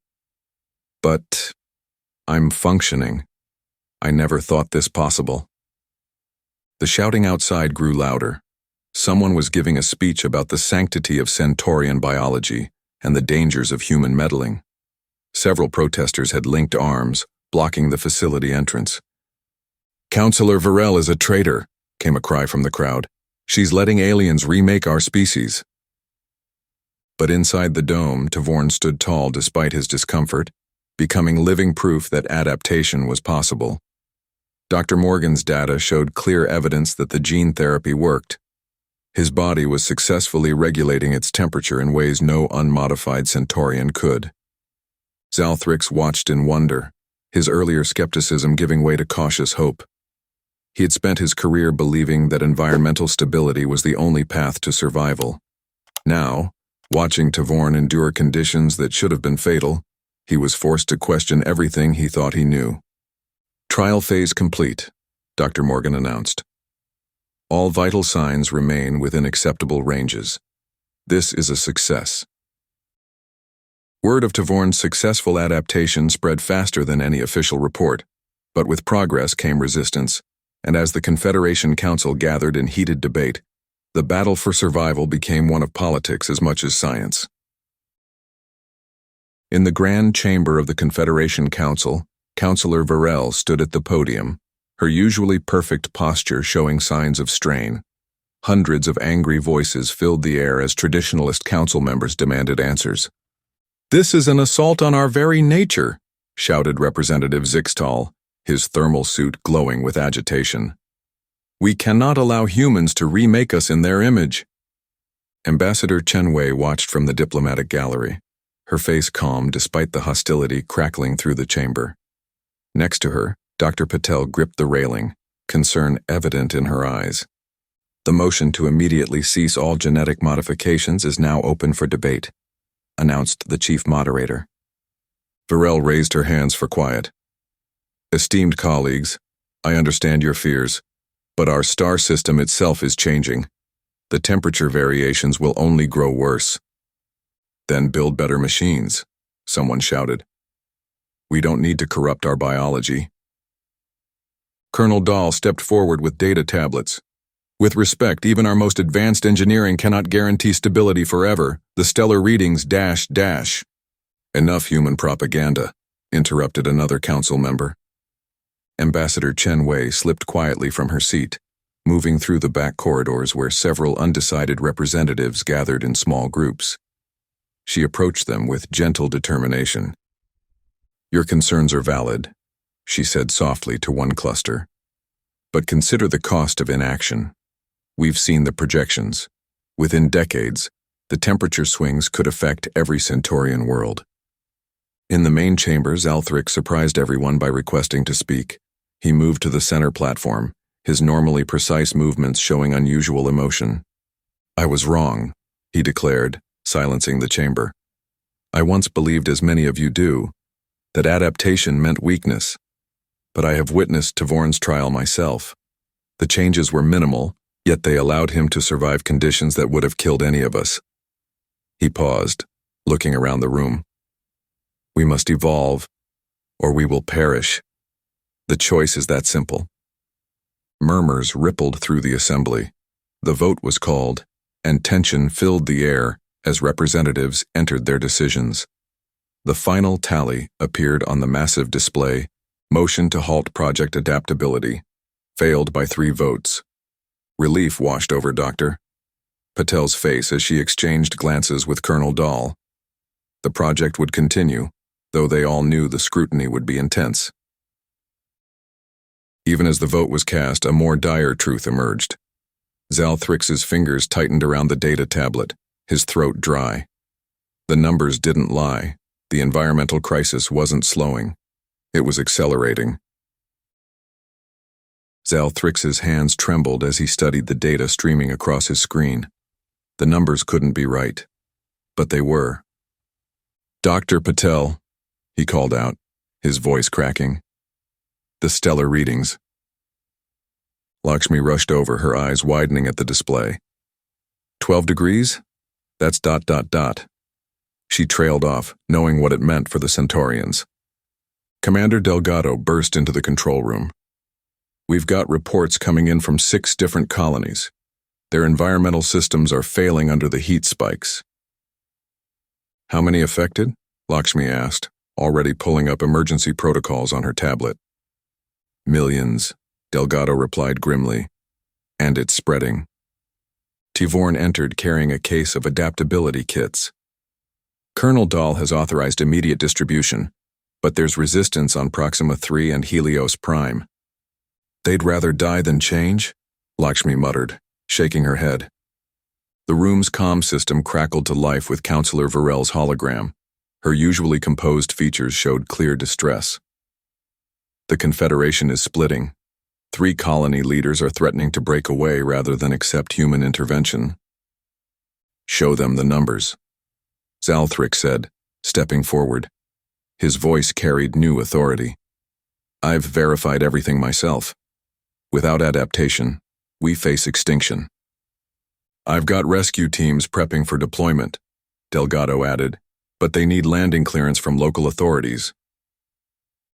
But I'm functioning. I never thought this possible." The shouting outside grew louder. Someone was giving a speech about the sanctity of Centaurian biology and the dangers of human meddling. Several protesters had linked arms, blocking the facility entrance. "Counselor Varel is a traitor," came a cry from the crowd. "She's letting aliens remake our species." But inside the dome, Tavorn stood tall despite his discomfort, becoming living proof that adaptation was possible. Dr. Morgan's data showed clear evidence that the gene therapy worked. His body was successfully regulating its temperature in ways no unmodified Centaurian could. Zalthrix watched in wonder, his earlier skepticism giving way to cautious hope. He had spent his career believing that environmental stability was the only path to survival. Now, watching Tavorn endure conditions that should have been fatal, he was forced to question everything he thought he knew. "Trial phase complete," Dr. Morgan announced. "All vital signs remain within acceptable ranges. This is a success." Word of Tavorn's successful adaptation spread faster than any official report, but with progress came resistance, and as the Confederation Council gathered in heated debate, the battle for survival became one of politics as much as science. In the grand chamber of the Confederation Council, Counselor Varel stood at the podium, her usually perfect posture showing signs of strain. Hundreds of angry voices filled the air as traditionalist council members demanded answers. "This is an assault on our very nature," shouted Representative Zixtal, his thermal suit glowing with agitation. "We cannot allow humans to remake us in their image." Ambassador Chen Wei watched from the diplomatic gallery, her face calm despite the hostility crackling through the chamber. Next to her, Dr. Patel gripped the railing, concern evident in her eyes. The motion to immediately cease all genetic modifications is now open for debate, announced the chief moderator. Varel raised her hands for quiet. Esteemed colleagues, I understand your fears, but our star system itself is changing. The temperature variations will only grow worse. Then build better machines, someone shouted. We don't need to corrupt our biology. Colonel Dahl stepped forward with data tablets. With respect, even our most advanced engineering cannot guarantee stability forever. The stellar readings ... Enough human propaganda, interrupted another council member. Ambassador Chen Wei slipped quietly from her seat, moving through the back corridors where several undecided representatives gathered in small groups. She approached them with gentle determination. Your concerns are valid, she said softly to one cluster. But consider the cost of inaction. We've seen the projections. Within decades, the temperature swings could affect every Centaurian world. In the main chambers, Althrix surprised everyone by requesting to speak. He moved to the center platform, his normally precise movements showing unusual emotion. I was wrong, he declared, silencing the chamber. I once believed, as many of you do, that adaptation meant weakness. But I have witnessed Tavorn's trial myself. The changes were minimal, yet they allowed him to survive conditions that would have killed any of us. He paused, looking around the room. We must evolve, or we will perish. The choice is that simple. Murmurs rippled through the assembly. The vote was called, and tension filled the air as representatives entered their decisions. The final tally appeared on the massive display. Motion to halt project adaptability. Failed by 3 votes. Relief washed over Dr. Patel's face as she exchanged glances with Colonel Dahl. The project would continue, though they all knew the scrutiny would be intense. Even as the vote was cast, a more dire truth emerged. Zalthrix's fingers tightened around the data tablet, his throat dry. The numbers didn't lie. The environmental crisis wasn't slowing. It was accelerating. Zalthrix's hands trembled as he studied the data streaming across his screen. The numbers couldn't be right, but they were. Dr. Patel, he called out, his voice cracking. The stellar readings. Lakshmi rushed over, her eyes widening at the display. 12 degrees? That's ... She trailed off, knowing what it meant for the Centaurians. Commander Delgado burst into the control room. We've got reports coming in from 6 different colonies. Their environmental systems are failing under the heat spikes. How many affected? Lakshmi asked, already pulling up emergency protocols on her tablet. Millions, Delgado replied grimly. And it's spreading. Tavorn entered carrying a case of adaptability kits. Colonel Dahl has authorized immediate distribution, but there's resistance on Proxima 3 and Helios Prime. They'd rather die than change? Lakshmi muttered, shaking her head. The room's comm system crackled to life with Counselor Varel's hologram. Her usually composed features showed clear distress. The Confederation is splitting. 3 colony leaders are threatening to break away rather than accept human intervention. Show them the numbers, Zalthrix said, stepping forward. His voice carried new authority. I've verified everything myself. Without adaptation, we face extinction. I've got rescue teams prepping for deployment, Delgado added, but they need landing clearance from local authorities.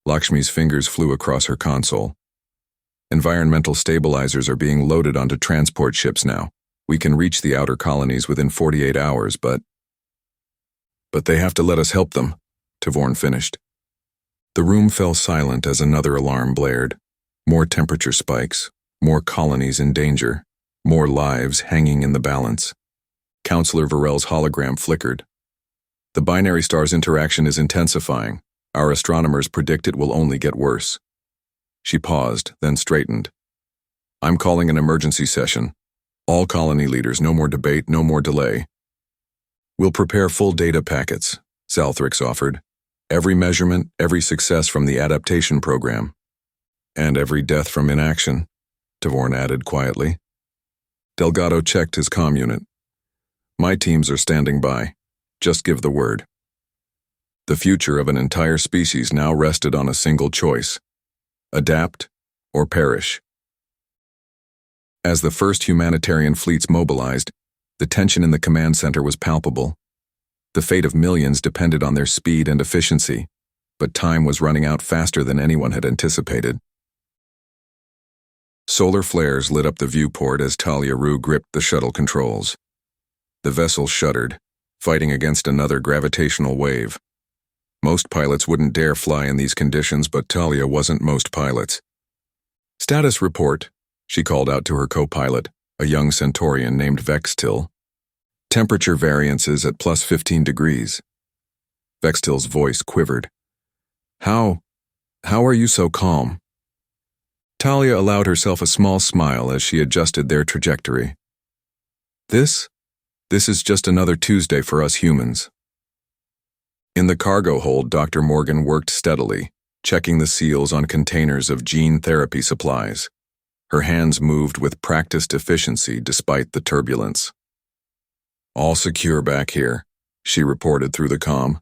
Lakshmi's fingers flew across her console. Environmental stabilizers are being loaded onto transport ships now. We can reach the outer colonies within 48 hours, but they have to let us help them, Tavorn finished. The room fell silent as another alarm blared. More temperature spikes, more colonies in danger, more lives hanging in the balance. Counselor Varel's hologram flickered. The binary star's interaction is intensifying. Our astronomers predict it will only get worse. She paused, then straightened. I'm calling an emergency session. All colony leaders, no more debate, no more delay. We'll prepare full data packets, Zalthrix offered. Every measurement, every success from the adaptation program. And every death from inaction, Tavorn added quietly. Delgado checked his comm unit. My teams are standing by. Just give the word. The future of an entire species now rested on a single choice: adapt or perish. As the first humanitarian fleets mobilized, the tension in the command center was palpable. The fate of millions depended on their speed and efficiency, but time was running out faster than anyone had anticipated. Solar flares lit up the viewport as Talia Rue gripped the shuttle controls. The vessel shuddered, fighting against another gravitational wave. Most pilots wouldn't dare fly in these conditions, but Talia wasn't most pilots. "Status report," she called out to her co-pilot, a young Centaurian named Vextil. "Temperature variances at plus 15 degrees. Vextil's voice quivered. How are you so calm?" Talia allowed herself a small smile as she adjusted their trajectory. This is just another Tuesday for us humans." In the cargo hold, Dr. Morgan worked steadily, checking the seals on containers of gene therapy supplies. Her hands moved with practiced efficiency despite the turbulence. "All secure back here," she reported through the comm.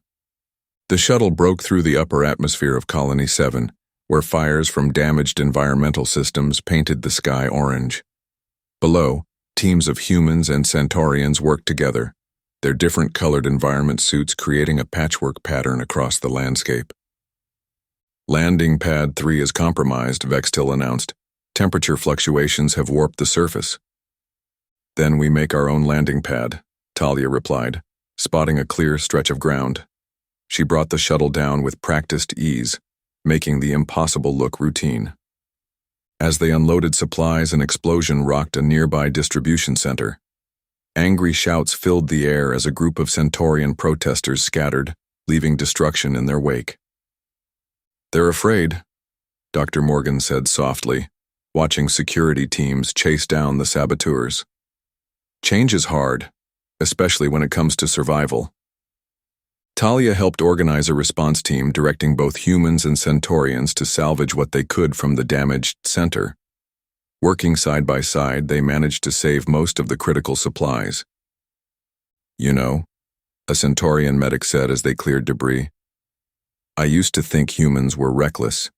The shuttle broke through the upper atmosphere of Colony 7, where fires from damaged environmental systems painted the sky orange. Below, teams of humans and Centaurians worked together, their different colored environment suits creating a patchwork pattern across the landscape. "Landing pad 3 is compromised," Vextil announced. "Temperature fluctuations have warped the surface." "Then we make our own landing pad," Talia replied, spotting a clear stretch of ground. She brought the shuttle down with practiced ease, making the impossible look routine. As they unloaded supplies, an explosion rocked a nearby distribution center. Angry shouts filled the air as a group of Centaurian protesters scattered, leaving destruction in their wake. "They're afraid," Dr. Morgan said softly, watching security teams chase down the saboteurs. "Change is hard, especially when it comes to survival." Talia helped organize a response team directing both humans and Centaurians to salvage what they could from the damaged center. Working side by side, they managed to save most of the critical supplies. "You know," a Centaurian medic said as they cleared debris, "I used to think humans were reckless.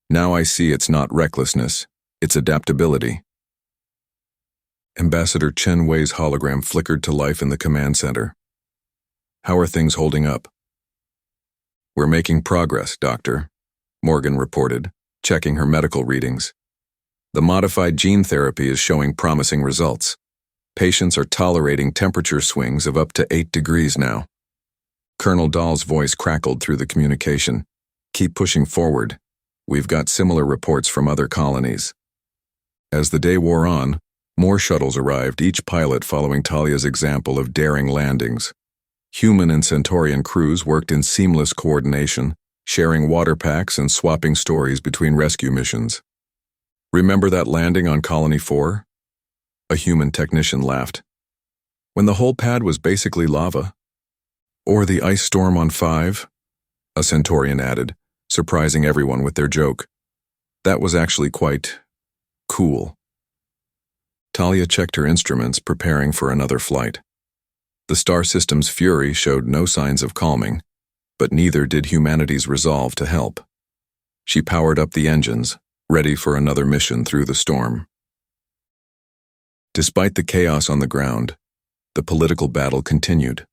Now I see it's not recklessness, it's adaptability." Ambassador Chen Wei's hologram flickered to life in the command center. "How are things holding up?" "We're making progress, Doctor," Morgan reported, checking her medical readings. "The modified gene therapy is showing promising results. Patients are tolerating temperature swings of up to 8 degrees now." Colonel Dahl's voice crackled through the communication. "Keep pushing forward. We've got similar reports from other colonies." As the day wore on, more shuttles arrived, each pilot following Talia's example of daring landings. Human and Centaurian crews worked in seamless coordination, sharing water packs and swapping stories between rescue missions. "Remember that landing on Colony 4? A human technician laughed. "When the whole pad was basically lava?" "Or the ice storm on 5? A Centaurian added, surprising everyone with their joke. "That was actually quite cool." Talia checked her instruments, preparing for another flight. The star system's fury showed no signs of calming, but neither did humanity's resolve to help. She powered up the engines, ready for another mission through the storm. Despite the chaos on the ground, the political battle continued.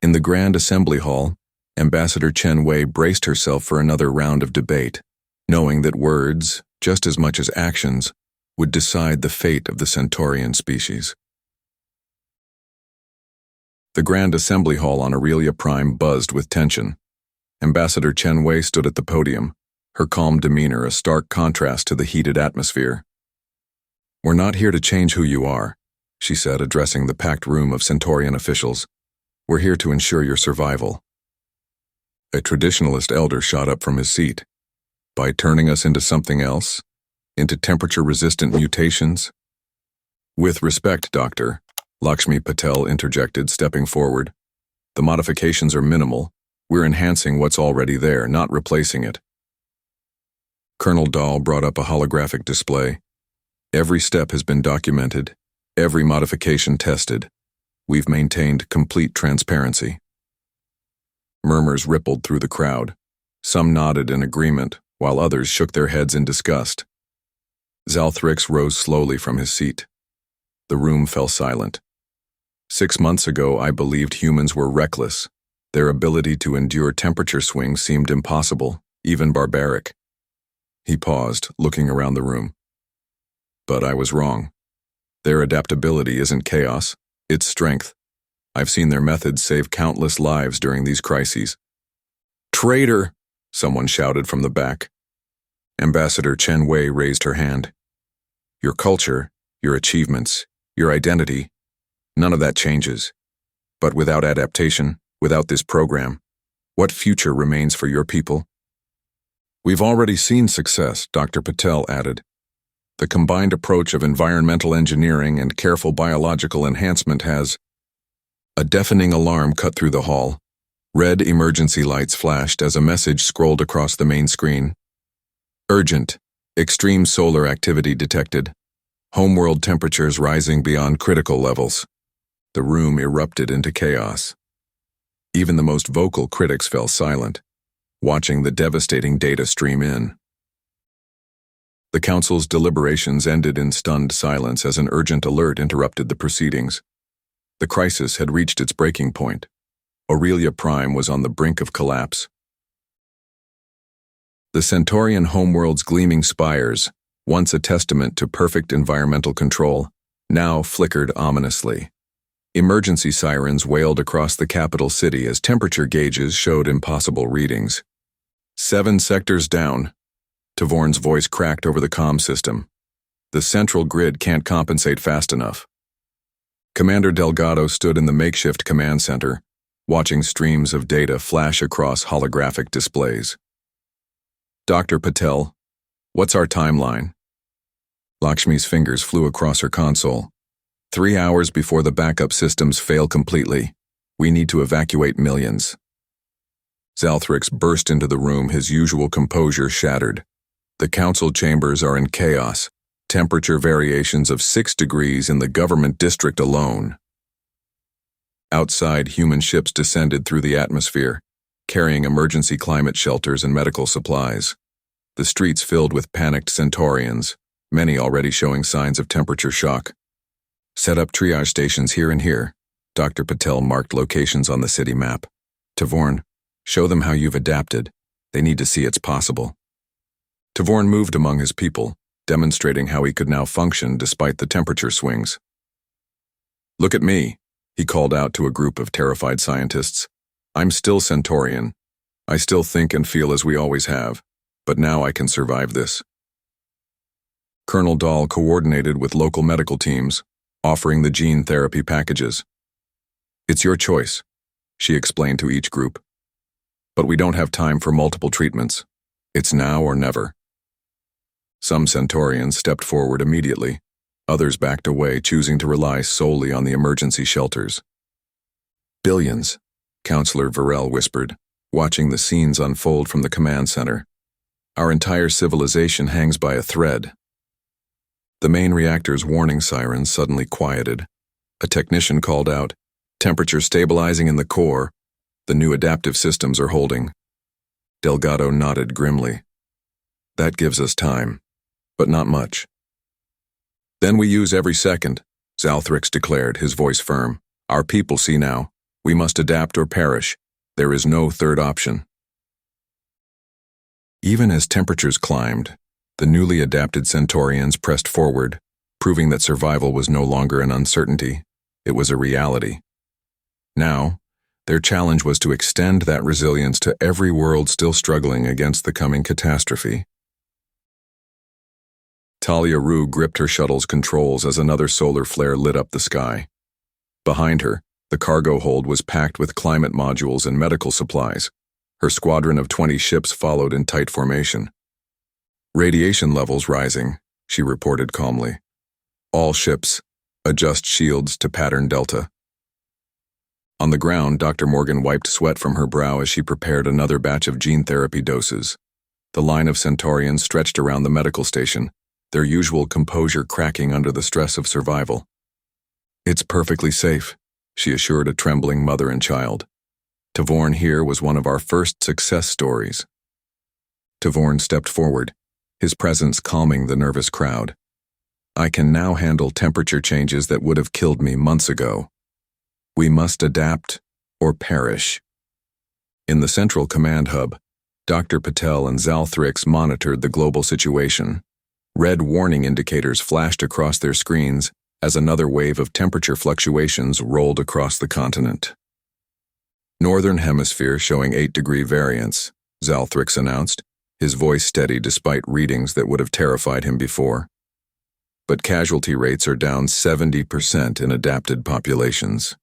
In the Grand Assembly Hall, Ambassador Chen Wei braced herself for another round of debate, knowing that words, just as much as actions, would decide the fate of the Centaurian species. The Grand Assembly Hall on Aurelia Prime buzzed with tension. Ambassador Chen Wei stood at the podium, her calm demeanor a stark contrast to the heated atmosphere. "We're not here to change who you are," she said, addressing the packed room of Centaurian officials. "We're here to ensure your survival." A traditionalist elder shot up from his seat. "By turning us into something else? Into temperature-resistant mutations?" "With respect, Doctor," Lakshmi Patel interjected, stepping forward. "The modifications are minimal. We're enhancing what's already there, not replacing it." Colonel Dahl brought up a holographic display. Every step has been documented, every modification tested. We've maintained complete transparency. Murmurs rippled through the crowd. Some nodded in agreement, while others shook their heads in disgust. Zalthrix rose slowly from his seat. The room fell silent. 6 months ago, I believed humans were reckless. Their ability to endure temperature swings seemed impossible, even barbaric. He paused, looking around the room. But I was wrong. Their adaptability isn't chaos, it's strength. I've seen their methods save countless lives during these crises. Traitor! Someone shouted from the back. Ambassador Chen Wei raised her hand. Your culture, your achievements, your identity, none of that changes. But without adaptation, without this program, what future remains for your people? We've already seen success, Dr. Patel added. The combined approach of environmental engineering and careful biological enhancement has... A deafening alarm cut through the hall. Red emergency lights flashed as a message scrolled across the main screen. Urgent. Extreme solar activity detected. Homeworld temperatures rising beyond critical levels. The room erupted into chaos. Even the most vocal critics fell silent, watching the devastating data stream in. The council's deliberations ended in stunned silence as an urgent alert interrupted the proceedings. The crisis had reached its breaking point. Aurelia Prime was on the brink of collapse. The Centaurian homeworld's gleaming spires, once a testament to perfect environmental control, now flickered ominously. Emergency sirens wailed across the capital city as temperature gauges showed impossible readings. 7 sectors down. Tavorn's voice cracked over the comm system. The central grid can't compensate fast enough. Commander Delgado stood in the makeshift command center, watching streams of data flash across holographic displays. Dr. Patel, what's our timeline? Lakshmi's fingers flew across her console. 3 hours before the backup systems fail completely, we need to evacuate millions. Zalthrix burst into the room, his usual composure shattered. The council chambers are in chaos, temperature variations of 6 degrees in the government district alone. Outside, human ships descended through the atmosphere, carrying emergency climate shelters and medical supplies. The streets filled with panicked Centaurians, many already showing signs of temperature shock. Set up triage stations here and here. Dr. Patel marked locations on the city map. Tavorn, show them how you've adapted. They need to see it's possible. Tavorn moved among his people, demonstrating how he could now function despite the temperature swings. Look at me, he called out to a group of terrified scientists. I'm still Centaurian. I still think and feel as we always have, but now I can survive this. Colonel Dahl coordinated with local medical teams, offering the gene therapy packages. It's your choice, she explained to each group. But we don't have time for multiple treatments. It's now or never. Some Centaurians stepped forward immediately. Others backed away, choosing to rely solely on the emergency shelters. Billions, Counselor Varel whispered, watching the scenes unfold from the command center. Our entire civilization hangs by a thread. The main reactor's warning sirens suddenly quieted. A technician called out, "Temperature stabilizing in the core. The new adaptive systems are holding." Delgado nodded grimly. That gives us time, but not much. Then we use every second, Zalthrix declared, his voice firm. Our people see now. We must adapt or perish. There is no third option. Even as temperatures climbed, the newly adapted Centaurians pressed forward, proving that survival was no longer an uncertainty. It was a reality. Now, their challenge was to extend that resilience to every world still struggling against the coming catastrophe. Talia Rue gripped her shuttle's controls as another solar flare lit up the sky. Behind her, the cargo hold was packed with climate modules and medical supplies. Her squadron of 20 ships followed in tight formation. Radiation levels rising, she reported calmly. All ships, adjust shields to pattern delta. On the ground, Dr. Morgan wiped sweat from her brow as she prepared another batch of gene therapy doses. The line of Centaurians stretched around the medical station, their usual composure cracking under the stress of survival. "It's perfectly safe," she assured a trembling mother and child. Tavorn here was one of our first success stories. Tavorn stepped forward, his presence calming the nervous crowd. "I can now handle temperature changes that would have killed me months ago. We must adapt or perish." In the central command hub, Dr. Patel and Zalthrix monitored the global situation. Red warning indicators flashed across their screens as another wave of temperature fluctuations rolled across the continent. "Northern Hemisphere showing 8-degree variance," Zalthrix announced, his voice steady despite readings that would have terrified him before. "But casualty rates are down 70% in adapted populations."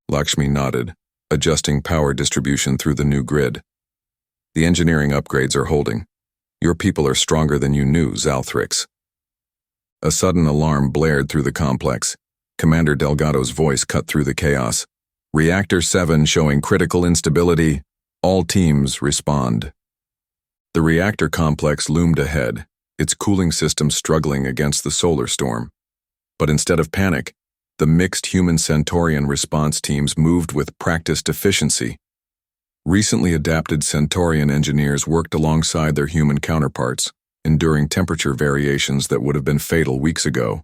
Lakshmi nodded, adjusting power distribution through the new grid. "The engineering upgrades are holding. Your people are stronger than you knew, Zalthrix." A sudden alarm blared through the complex. Commander Delgado's voice cut through the chaos. "Reactor 7 showing critical instability. All teams respond." The reactor complex loomed ahead, its cooling system struggling against the solar storm. But instead of panic, the mixed human-Centaurian response teams moved with practiced efficiency. Recently adapted Centaurian engineers worked alongside their human counterparts, enduring temperature variations that would have been fatal weeks ago.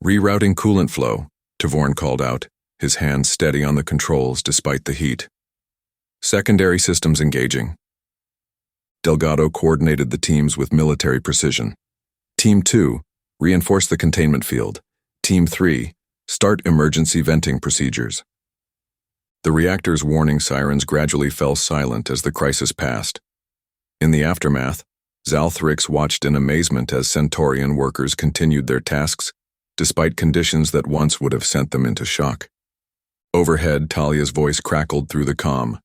"Rerouting coolant flow," Tavorn called out, his hands steady on the controls despite the heat. "Secondary systems engaging." Delgado coordinated the teams with military precision. "Team 2, reinforce the containment field. Team 3, start emergency venting procedures." The reactor's warning sirens gradually fell silent as the crisis passed. In the aftermath, Zalthrix watched in amazement as Centaurian workers continued their tasks, despite conditions that once would have sent them into shock. Overhead, Talia's voice crackled through the comm.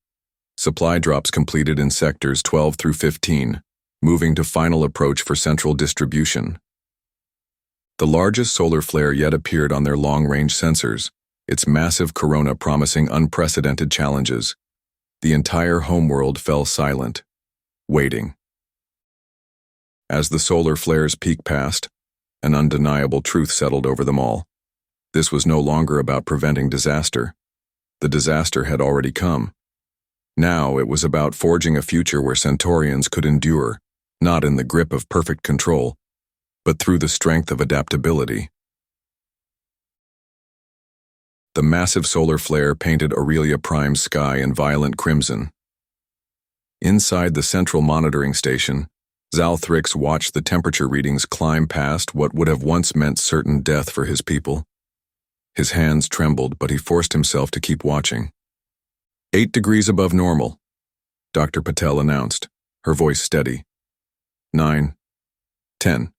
Supply drops completed in sectors 12 through 15, moving to final approach for central distribution. The largest solar flare yet appeared on their long-range sensors, its massive corona promising unprecedented challenges. The entire homeworld fell silent, waiting. As the solar flare's peak passed, an undeniable truth settled over them all. This was no longer about preventing disaster. The disaster had already come. Now it was about forging a future where Centaurians could endure, not in the grip of perfect control, but through the strength of adaptability. The massive solar flare painted Aurelia Prime's sky in violent crimson. Inside the central monitoring station, Zalthrix watched the temperature readings climb past what would have once meant certain death for his people. His hands trembled, but he forced himself to keep watching. 8 degrees above normal, Dr. Patel announced, her voice steady. 9, 10.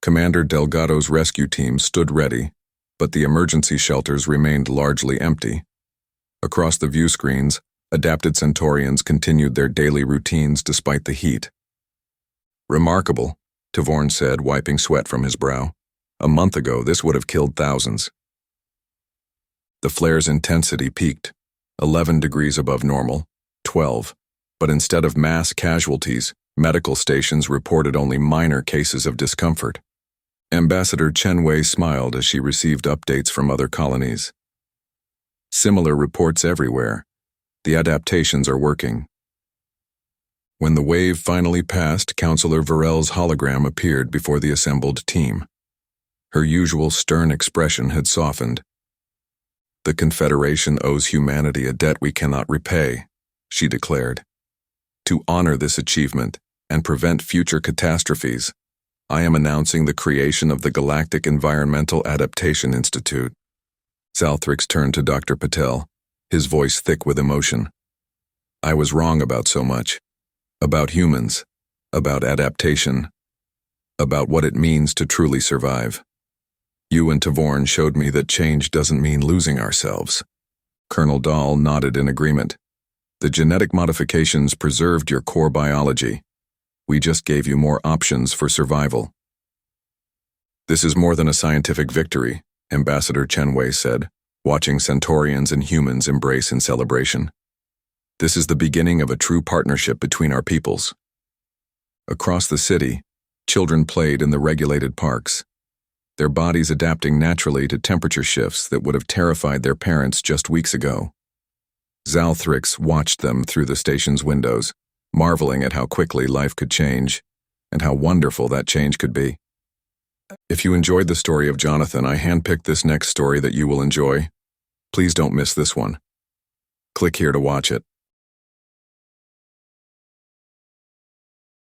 Commander Delgado's rescue team stood ready, but the emergency shelters remained largely empty. Across the view screens, adapted Centaurians continued their daily routines despite the heat. "Remarkable," Tavorn said, wiping sweat from his brow. "A month ago, this would have killed thousands." The flare's intensity peaked, 11 degrees above normal, 12, but instead of mass casualties, medical stations reported only minor cases of discomfort. Ambassador Chen Wei smiled as she received updates from other colonies. "Similar reports everywhere. The adaptations are working." When the wave finally passed, Councillor Varel's hologram appeared before the assembled team. Her usual stern expression had softened. "The Confederation owes humanity a debt we cannot repay," she declared. "To honor this achievement and prevent future catastrophes, I am announcing the creation of the Galactic Environmental Adaptation Institute." Zalthrix turned to Dr. Patel, his voice thick with emotion. "I was wrong about so much. About humans, about adaptation, about what it means to truly survive. You and Tavorn showed me that change doesn't mean losing ourselves." Colonel Dahl nodded in agreement. "The genetic modifications preserved your core biology. We just gave you more options for survival." "This is more than a scientific victory," Ambassador Chen Wei said, watching Centaurians and humans embrace in celebration. "This is the beginning of a true partnership between our peoples." Across the city, Children played in the regulated parks, their bodies adapting naturally to temperature shifts that would have terrified their parents just weeks ago. Zalthrix watched them through the station's windows, marveling at how quickly life could change, and how wonderful that change could be. If you enjoyed the story of Jonathan, I handpicked this next story that you will enjoy. Please don't miss this one. Click here to watch it.